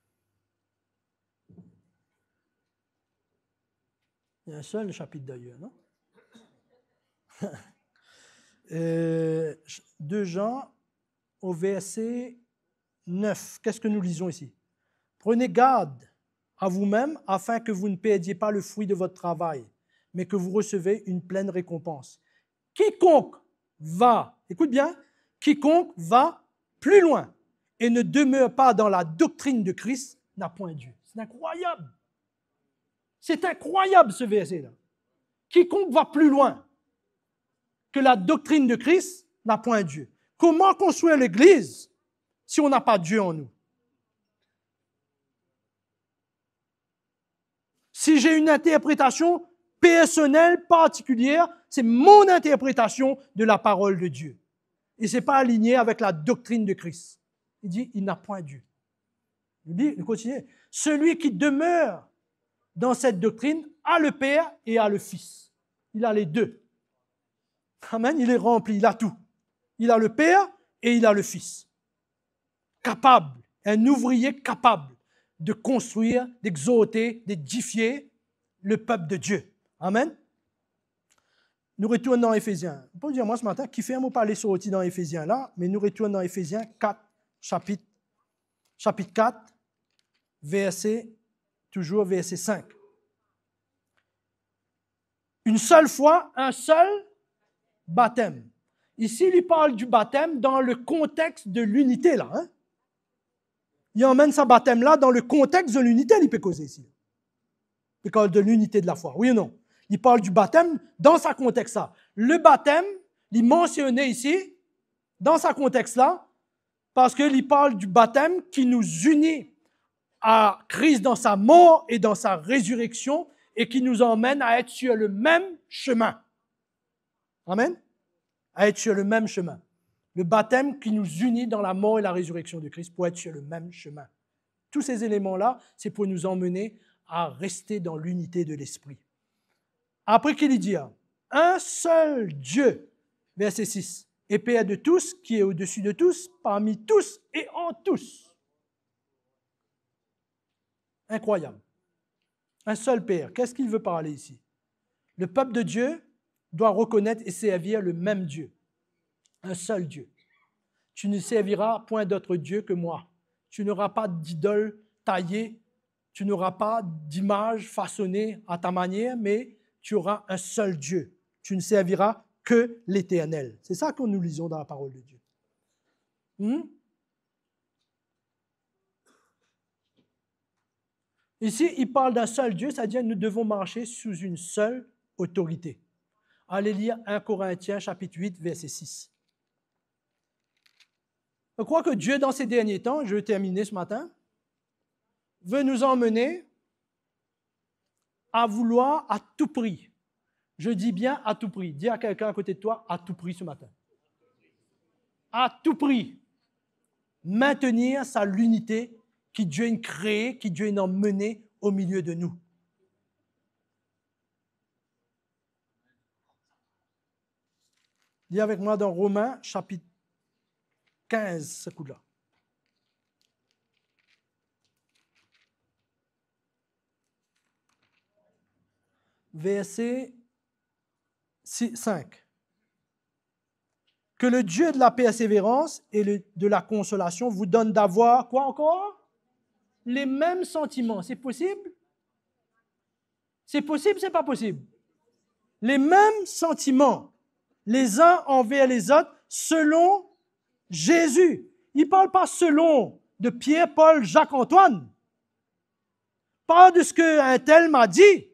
A: Il y a un seul chapitre d'ailleurs, non? 2 Jean au verset 9. Qu'est-ce que nous lisons ici? Prenez garde à vous-même afin que vous ne perdiez pas le fruit de votre travail, mais que vous recevez une pleine récompense. Quiconque va, écoute bien, quiconque va plus loin et ne demeure pas dans la doctrine de Christ n'a point Dieu. C'est incroyable. C'est incroyable ce verset-là. Quiconque va plus loin que la doctrine de Christ n'a point Dieu. Comment construire l'Église si on n'a pas Dieu en nous? Si j'ai une interprétation personnelle, particulière, c'est mon interprétation de la parole de Dieu. Et ce n'est pas aligné avec la doctrine de Christ. Il dit, il n'a point Dieu. Il continue. Celui qui demeure dans cette doctrine a le Père et a le Fils. Il a les deux. Amen, il est rempli, il a tout. Il a le Père et il a le Fils. Capable, un ouvrier capable de construire, d'exhorter, d'édifier le peuple de Dieu. Amen. nous retournons dans Éphésiens. On peut dire, moi, ce matin, qui fait un mot parler sur outil dans Éphésiens là, mais nous retournons dans Éphésiens 4, chapitre 4, toujours verset 5. Une seule fois, un seul baptême. Ici, il parle du baptême dans le contexte de l'unité, là. Hein? Il emmène sa baptême-là dans le contexte de l'unité, il peut causer ici. Il parle de l'unité de la foi, oui ou non? Il parle du baptême dans sa contexte-là. Le baptême, il mentionné ici, dans sa contexte-là, parce qu'il parle du baptême qui nous unit à Christ dans sa mort et dans sa résurrection et qui nous emmène à être sur le même chemin. Amen? À être sur le même chemin. Le baptême qui nous unit dans la mort et la résurrection de Christ pour être sur le même chemin. Tous ces éléments-là, c'est pour nous emmener à rester dans l'unité de l'Esprit. Après qu'il dit, un seul Dieu, verset 6, et Père de tous, qui est au-dessus de tous, parmi tous et en tous. Incroyable. Un seul Père. Qu'est-ce qu'il veut parler ici? Le peuple de Dieu doit reconnaître et servir le même Dieu. Un seul Dieu. Tu ne serviras point d'autre Dieu que moi. Tu n'auras pas d'idole taillée, tu n'auras pas d'image façonnée à ta manière, mais tu auras un seul Dieu. Tu ne serviras que l'Éternel. C'est ça que nous lisons dans la parole de Dieu. Ici, il parle d'un seul Dieu, c'est-à-dire que nous devons marcher sous une seule autorité. Allez lire 1 Corinthiens, chapitre 8, verset 6. Je crois que Dieu, dans ces derniers temps, je vais terminer ce matin, veut nous emmener à vouloir à tout prix. Je dis bien à tout prix. Dis à quelqu'un à côté de toi, à tout prix ce matin. À tout prix. Maintenir l'unité qui Dieu a créée, qui Dieu a emmenée au milieu de nous. Dis avec moi dans Romains, chapitre 15, ce coup-là. Verset 5. Que le Dieu de la persévérance et de la consolation vous donne d'avoir, quoi encore? Les mêmes sentiments. C'est possible? C'est possible, c'est pas possible? Les mêmes sentiments, les uns envers les autres, selon Jésus. Il ne parle pas selon de Pierre, Paul, Jacques, Antoine. Pas de ce qu'un tel m'a dit.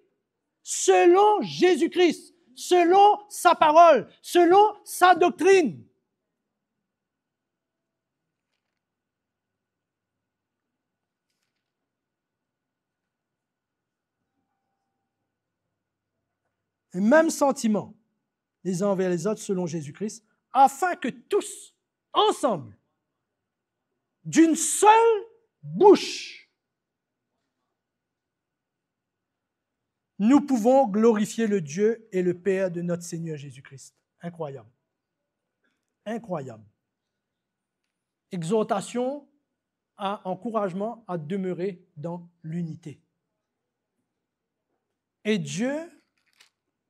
A: Selon Jésus-Christ, selon sa parole, selon sa doctrine. Les mêmes sentiments, les uns envers les autres, selon Jésus-Christ, afin que tous, ensemble, d'une seule bouche, nous pouvons glorifier le Dieu et le Père de notre Seigneur Jésus-Christ. Incroyable. Incroyable. Exhortation à encouragement à demeurer dans l'unité. Et Dieu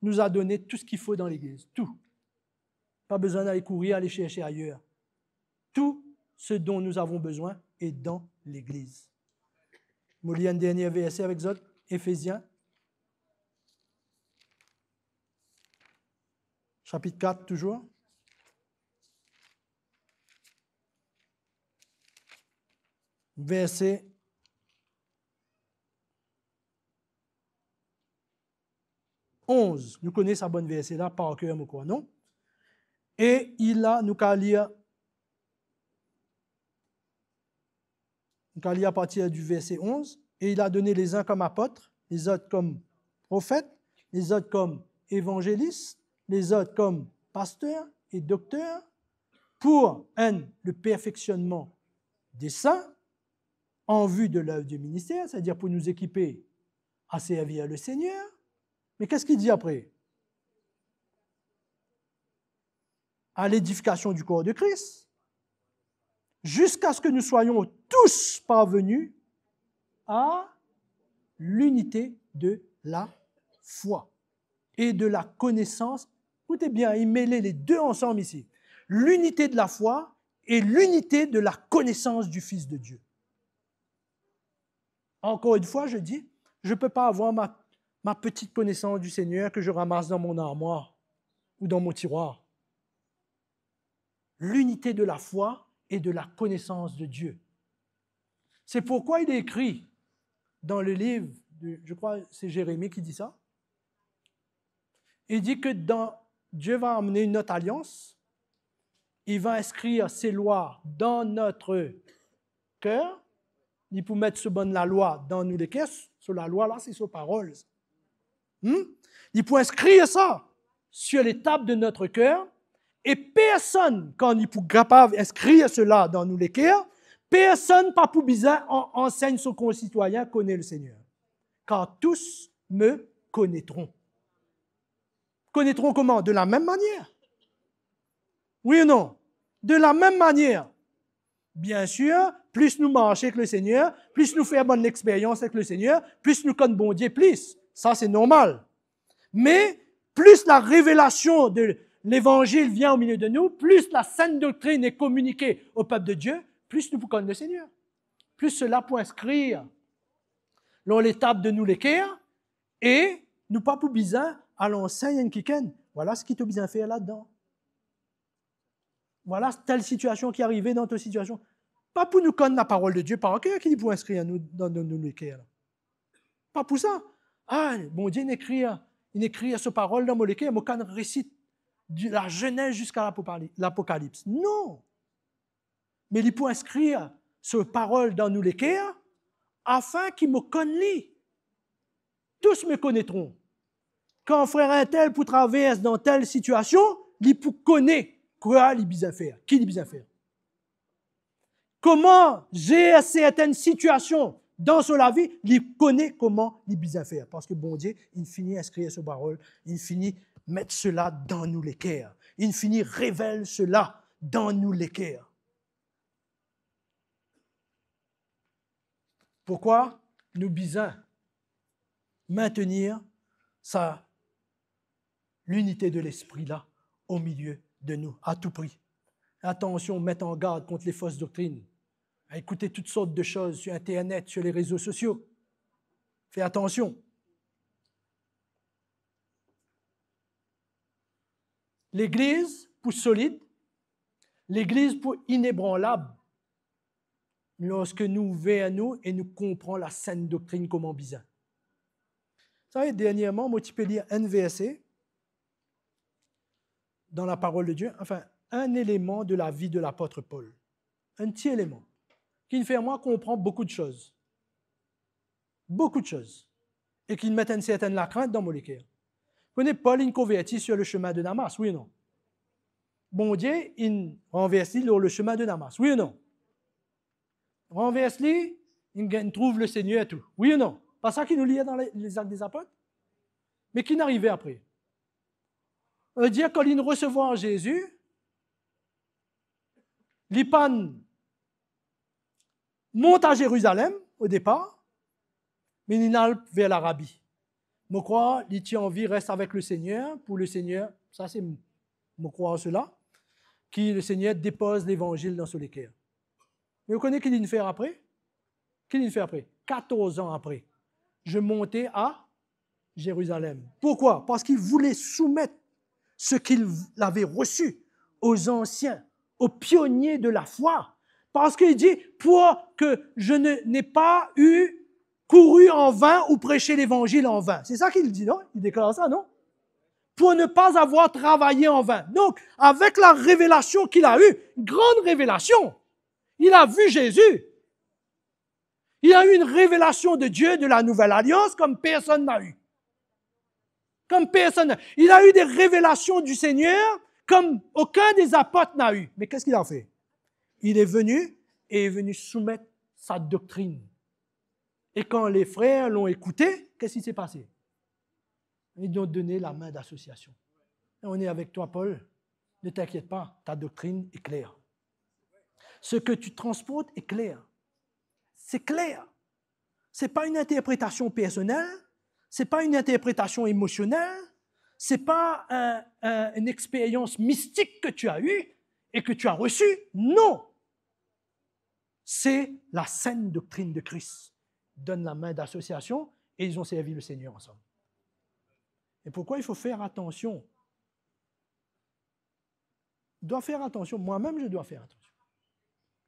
A: nous a donné tout ce qu'il faut dans l'Église. Tout. Pas besoin d'aller courir, aller chercher ailleurs. Tout ce dont nous avons besoin est dans l'Église. Je lis un dernier verset avec vous, Éphésiens, chapitre 4 toujours. Verset 11. Nous connaissons sa bonne verset là, par cœur, mais quoi, non? Et il a, nous qu'à lire à partir du verset 11, et il a donné les uns comme apôtres, les autres comme prophètes, les autres comme évangélistes, les autres comme pasteurs et docteurs, pour le perfectionnement des saints, en vue de l'œuvre du ministère, c'est-à-dire pour nous équiper à servir le Seigneur. Mais qu'est-ce qu'il dit après? À l'édification du corps de Christ, jusqu'à ce que nous soyons tous parvenus à l'unité de la foi et de la connaissance Écoutez bien, il mêlait les deux ensemble ici. L'unité de la foi et l'unité de la connaissance du Fils de Dieu. Encore une fois, je dis, je ne peux pas avoir ma petite connaissance du Seigneur que je ramasse dans mon armoire ou dans mon tiroir. L'unité de la foi et de la connaissance de Dieu. C'est pourquoi il est écrit dans le livre, je crois que c'est Jérémie qui dit ça. Il dit que Dieu va amener une autre alliance. Il va inscrire ses lois dans notre cœur. Il peut mettre ce bonne la loi dans nous les caisses. Sur la loi, là, c'est sur parole. Il peut inscrire ça sur les tables de notre cœur. Et personne, quand il peut capable d'inscrire cela dans nous les cœurs, personne, pas pour bizarre, enseigne son concitoyen connaît le Seigneur. Car tous me connaîtront. Connaîtront comment? De la même manière. Oui ou non? De la même manière. Bien sûr, plus nous marchons avec le Seigneur, plus nous faisons bonne expérience avec le Seigneur, plus nous connaissons bon Dieu, plus. Ça, c'est normal. Mais plus la révélation de l'Évangile vient au milieu de nous, plus la sainte doctrine est communiquée au peuple de Dieu, plus nous connaissons le Seigneur. Plus cela peut inscrire dans l'étape de nous les cœurs et nous pas pour bizarre à l'enseigne qui ken. Voilà ce qui te besoin faire là-dedans. Voilà telle situation qui est arrivée dans ta situation. Pas pour nous connaître la parole de Dieu par cœur qui pour inscrire nous dans nous les cœurs. Pas pour ça. Ah, bon Dieu, il écrit sa parole dans mon cœur, moi quand récite de la Genèse jusqu'à l'Apocalypse. Non. Mais il peut inscrire cette parole dans nous les cœurs afin qu'ils me connaissent. Tous me connaîtront. Quand frère un tel pour traverser dans telle situation, il peut connaître quoi il besoin faire, qui il besoin faire. Comment gérer certaines situations dans sa vie, il connaît comment il besoin faire. Parce que bon Dieu, il finit inscrire cette parole, il finit mettre cela dans nous les cœurs. Il finit révèle cela dans nous les cœurs. Pourquoi nous besoin maintenir l'unité de l'esprit là au milieu de nous, à tout prix. Attention, mettre en garde contre les fausses doctrines. À écouter toutes sortes de choses sur Internet, sur les réseaux sociaux. Fais attention. L'Église, pour solide, l'Église, pour inébranlable, lorsque nous veillons nous et nous comprenons la saine doctrine comme en besoin. Vous savez, dernièrement, moi, tu peux lire un verset dans la parole de Dieu, enfin, un élément de la vie de l'apôtre Paul. Un petit élément qui me fait moi comprendre beaucoup de choses. Beaucoup de choses. Et qui me mettent une certaine la crainte dans mon cœur. Vous connaissez Paul, il convertit sur le chemin de Damas, oui ou non? Bon Dieu, il renverse sur le chemin de Damas, oui ou non? Renverse-lui, il trouve le Seigneur et tout, oui ou non? Pas ça qui nous lie dans les actes des apôtres? Mais qui n'arrivait après? Dire quand il recevait Jésus, l'Ipan monte à Jérusalem au départ, mais il n'a vers l'Arabie. Je crois, il tient envie, reste avec le Seigneur, pour le Seigneur, ça c'est, je crois en cela, que le Seigneur dépose l'évangile dans son cœur. Mais vous connaissez qu'il fait après? Qu'il fait après? 14 ans après. Je montais à Jérusalem. Pourquoi? Parce qu'il voulait soumettre ce qu'il avait reçu aux anciens, aux pionniers de la foi. Parce qu'il dit, pour que je n'ai pas couru en vain ou prêché l'évangile en vain. C'est ça qu'il dit, non? Il déclare ça, non? Pour ne pas avoir travaillé en vain. Donc, avec la révélation qu'il a eue, grande révélation, il a vu Jésus. Il a eu une révélation de Dieu, de la nouvelle alliance, comme personne n'a eu. Comme personne. Il a eu des révélations du Seigneur comme aucun des apôtres n'a eu. Mais qu'est-ce qu'il a fait? Il est venu et est venu soumettre sa doctrine. Et quand les frères l'ont écouté, qu'est-ce qui s'est passé? Ils lui ont donné la main d'association. On est avec toi, Paul. Ne t'inquiète pas, ta doctrine est claire. Ce que tu transportes est clair. C'est clair. Ce n'est pas une interprétation personnelle. Ce n'est pas une interprétation émotionnelle, Ce n'est pas une expérience mystique que tu as eue et que tu as reçue. Non. C'est la saine doctrine de Christ. Ils donnent la main d'association et ils ont servi le Seigneur ensemble. Et pourquoi il faut faire attention? On doit faire attention. Moi-même, je dois faire attention.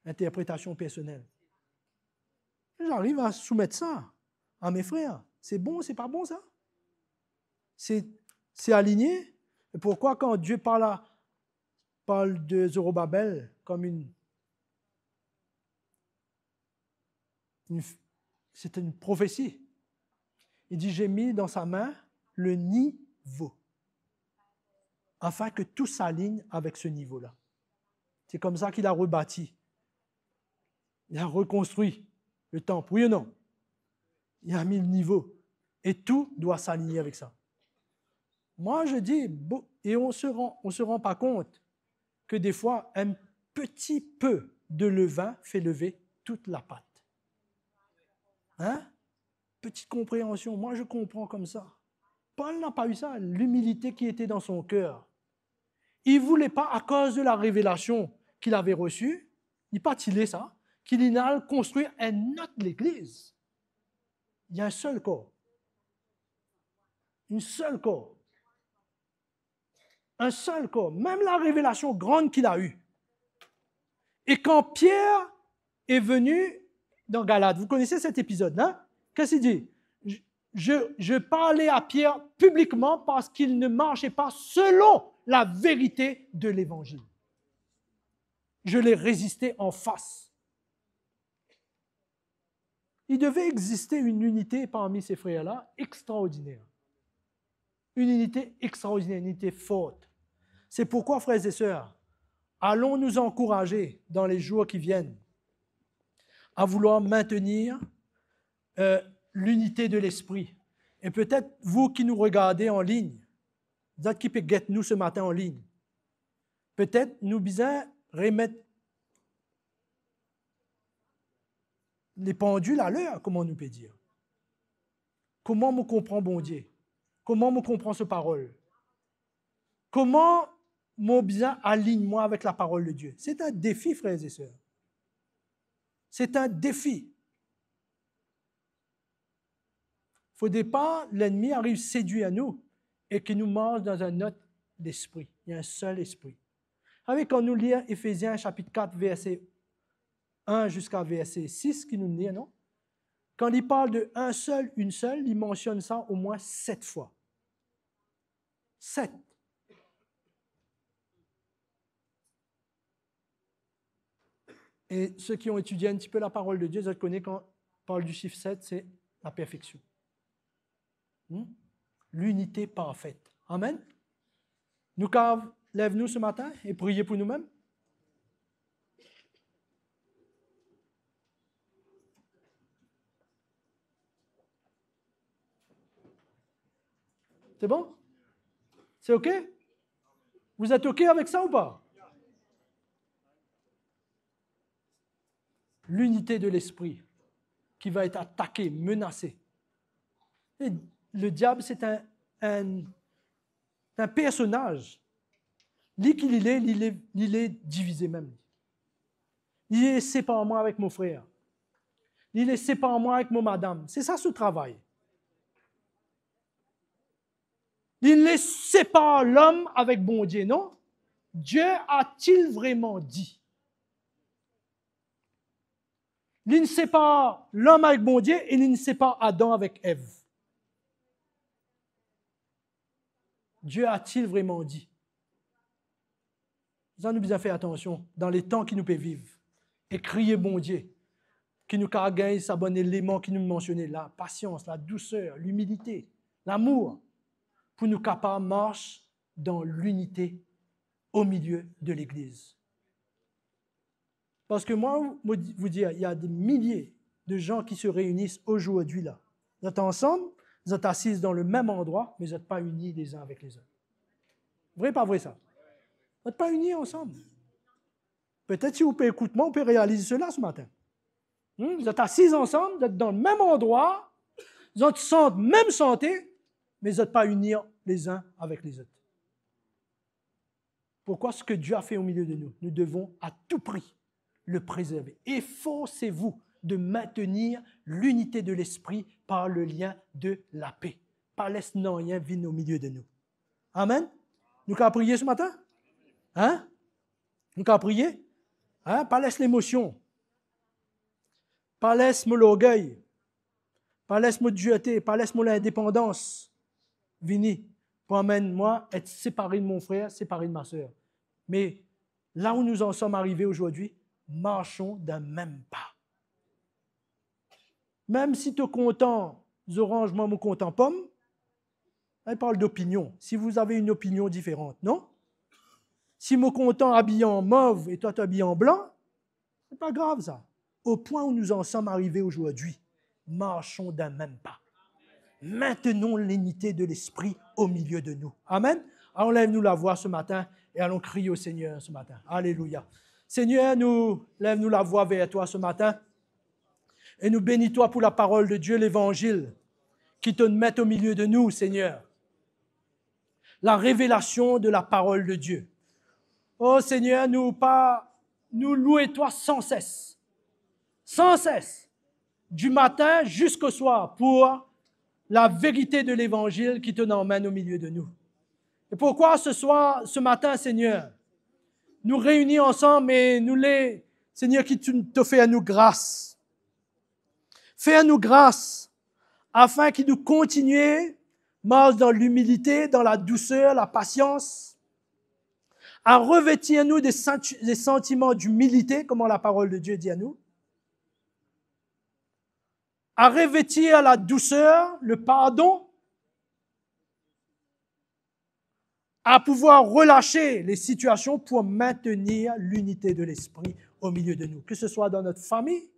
A: Interprétation personnelle. J'arrive à soumettre ça à mes frères. C'est bon, c'est pas bon ça? C'est aligné? Et pourquoi quand Dieu parle de Zorobabel comme c'est une prophétie. Il dit, j'ai mis dans sa main le niveau, afin que tout s'aligne avec ce niveau-là. C'est comme ça qu'il a rebâti. Il a reconstruit le temple, oui ou non? Il a mis le niveau. Et tout doit s'aligner avec ça. Moi, je dis, et on se rend pas compte que des fois, un petit peu de levain fait lever toute la pâte. Hein? Petite compréhension. Moi, je comprends comme ça. Paul n'a pas eu ça, l'humilité qui était dans son cœur. Il ne voulait pas, à cause de la révélation qu'il avait reçue, il partilait ça, qu'il allait construire un autre l'Église. Il y a un seul corps. Une seule corps. Un seul corps. Même la révélation grande qu'il a eue. Et quand Pierre est venu dans Galates, vous connaissez cet épisode, hein? Qu'est-ce qu'il dit? Je parlais à Pierre publiquement parce qu'il ne marchait pas selon la vérité de l'Évangile. Je l'ai résisté en face. Il devait exister une unité parmi ces frères-là extraordinaire. Une unité extraordinaire, une unité forte. C'est pourquoi, frères et sœurs, allons nous encourager dans les jours qui viennent à vouloir maintenir l'unité de l'esprit. Et peut-être vous qui nous regardez en ligne, vous êtes qui peut guetter nous ce matin en ligne, peut-être nous besoin remettre les pendules à l'heure, comment nous peut dire. Comment me comprend bon Dieu? Comment me comprend ce parole? Comment mon bien aligne-moi avec la parole de Dieu? C'est un défi, frères et sœurs. C'est un défi. Il ne faudrait pas l'ennemi arrive séduit à nous et qu'il nous mange dans un autre esprit. Il y a un seul esprit. Avec quand nous lisons Éphésiens chapitre 4, verset 1 jusqu'à verset 6, qui nous dit, non? Quand il parle de un seul, une seule, il mentionne ça au moins 7 fois. 7. Et ceux qui ont étudié un petit peu la parole de Dieu, vous connaissez quand on parle du chiffre 7, c'est la perfection. L'unité parfaite. Amen. Nous lève-nous ce matin et priez pour nous-mêmes. C'est bon? C'est OK? Vous êtes OK avec ça ou pas? L'unité de l'esprit qui va être attaquée, menacée. Et le diable, c'est un personnage. Lui qu'il il est divisé même. Il est séparé moi avec mon frère. Il est séparé moi avec mon madame. C'est ça ce travail. Il ne sépare l'homme avec bon Dieu, non? Dieu a-t-il vraiment dit? Il ne sépare l'homme avec bon Dieu et il ne sépare Adam avec Ève. Dieu a-t-il vraiment dit? Nous avons besoin de faire attention dans les temps qui nous peuvent vivre et crier bon Dieu, qui nous caractérise, sa bon élément qui nous mentionnait, la patience, la douceur, l'humilité, l'amour, pour nous capables de marcher dans l'unité au milieu de l'Église. Parce que moi, vous dire, il y a des milliers de gens qui se réunissent aujourd'hui là. Vous êtes ensemble, vous êtes assis dans le même endroit, mais vous n'êtes pas unis les uns avec les autres. Vrai, pas vrai ça? Vous n'êtes pas unis ensemble. Peut-être si vous pouvez écouter moi, on peut réaliser cela ce matin. Vous êtes assis ensemble, vous êtes dans le même endroit, vous êtes même santé, mais vous n'êtes pas unis les uns avec les autres. Pourquoi ce que Dieu a fait au milieu de nous, nous devons à tout prix le préserver. Efforcez-vous de maintenir l'unité de l'esprit par le lien de la paix. Pas laisse non rien vivre au milieu de nous. Amen. Nous qu'à prier ce matin? Hein? Nous qu'à prier? Hein? Pas laisse l'émotion. Pas laisse l'orgueil. Pas laisse mon dureté. Pas laisse l'indépendance. Vini, pour amener moi être séparé de mon frère, séparé de ma soeur. Mais là où nous en sommes arrivés aujourd'hui, marchons d'un même pas. Même si tu es content oranges, moi, je suis content pomme, elle parle d'opinion. Si vous avez une opinion différente, non? Si je suis content habillé en mauve et toi tu es habillé en blanc, ce n'est pas grave ça. Au point où nous en sommes arrivés aujourd'hui, marchons d'un même pas. Maintenons l'unité de l'esprit au milieu de nous. Amen. Alors lève-nous la voix ce matin et allons crier au Seigneur ce matin. Alléluia. Seigneur, lève-nous la voix vers toi ce matin et nous bénis-toi pour la parole de Dieu, l'Évangile, qui te met au milieu de nous, Seigneur. La révélation de la parole de Dieu. Oh Seigneur, nous louons toi sans cesse, du matin jusqu'au soir, pour la vérité de l'Évangile qui te emmène au milieu de nous. Et pourquoi ce matin, Seigneur, nous réunis ensemble et Seigneur, qui te fait à nous grâce. Fais à nous grâce, afin qu'il nous continue, marche dans l'humilité, dans la douceur, la patience, à revêtir nous des sentiments d'humilité, comme la parole de Dieu dit à nous, à revêtir la douceur, le pardon, à pouvoir relâcher les situations pour maintenir l'unité de l'esprit au milieu de nous, que ce soit dans notre famille,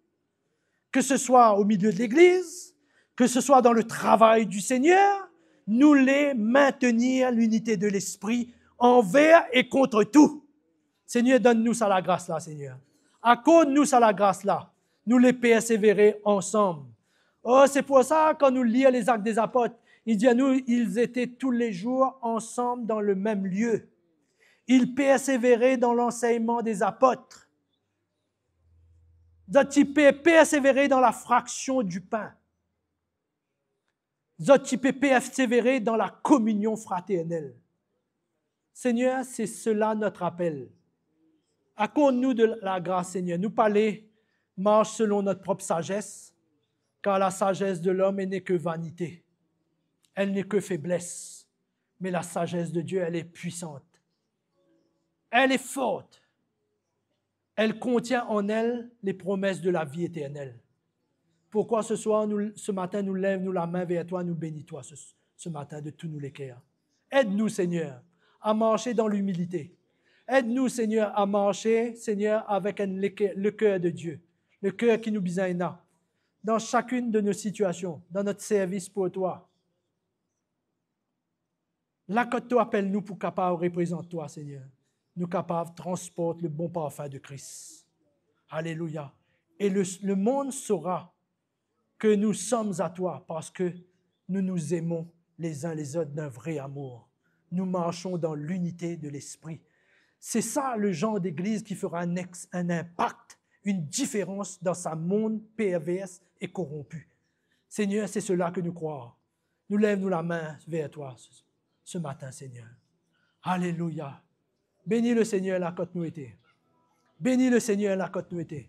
A: que ce soit au milieu de l'Église, que ce soit dans le travail du Seigneur, nous les maintenir l'unité de l'esprit envers et contre tout. Seigneur, donne-nous ça la grâce là, Seigneur. Accorde-nous ça la grâce là. Nous les persévérer ensemble. Oh, c'est pour ça, quand nous lisons les Actes des Apôtres, il dit à nous, ils étaient tous les jours ensemble dans le même lieu. Ils persévéraient dans l'enseignement des apôtres. Ils persévéraient dans la fraction du pain. Ils persévéraient dans la communion fraternelle. Seigneur, c'est cela notre appel. Accorde-nous de la grâce, Seigneur. Nous parler, marche selon notre propre sagesse, car la sagesse de l'homme n'est que vanité. Elle n'est que faiblesse. Mais la sagesse de Dieu, elle est puissante. Elle est forte. Elle contient en elle les promesses de la vie éternelle. Pourquoi ce matin, nous lève-nous la main vers toi, nous bénis-toi ce matin de tous nous les cœurs. Aide-nous, Seigneur, à marcher dans l'humilité. Aide-nous, Seigneur, à marcher, Seigneur, avec le cœur de Dieu, le cœur qui nous besoin dans chacune de nos situations, dans notre service pour toi. Là, quand tu appelles nous pour capable de représenter toi, Seigneur, nous capables de transporter le bon parfum de Christ. Alléluia. Et le monde saura que nous sommes à toi parce que nous nous aimons les uns les autres d'un vrai amour. Nous marchons dans l'unité de l'esprit. C'est ça le genre d'église qui fera un impact, une différence dans sa monde perverse et corrompu. Seigneur, c'est cela que nous croyons. Nous lève-nous la main vers toi ce matin, Seigneur. Alléluia. Bénis le Seigneur là quand nous étions. Bénis le Seigneur là quand nous étions.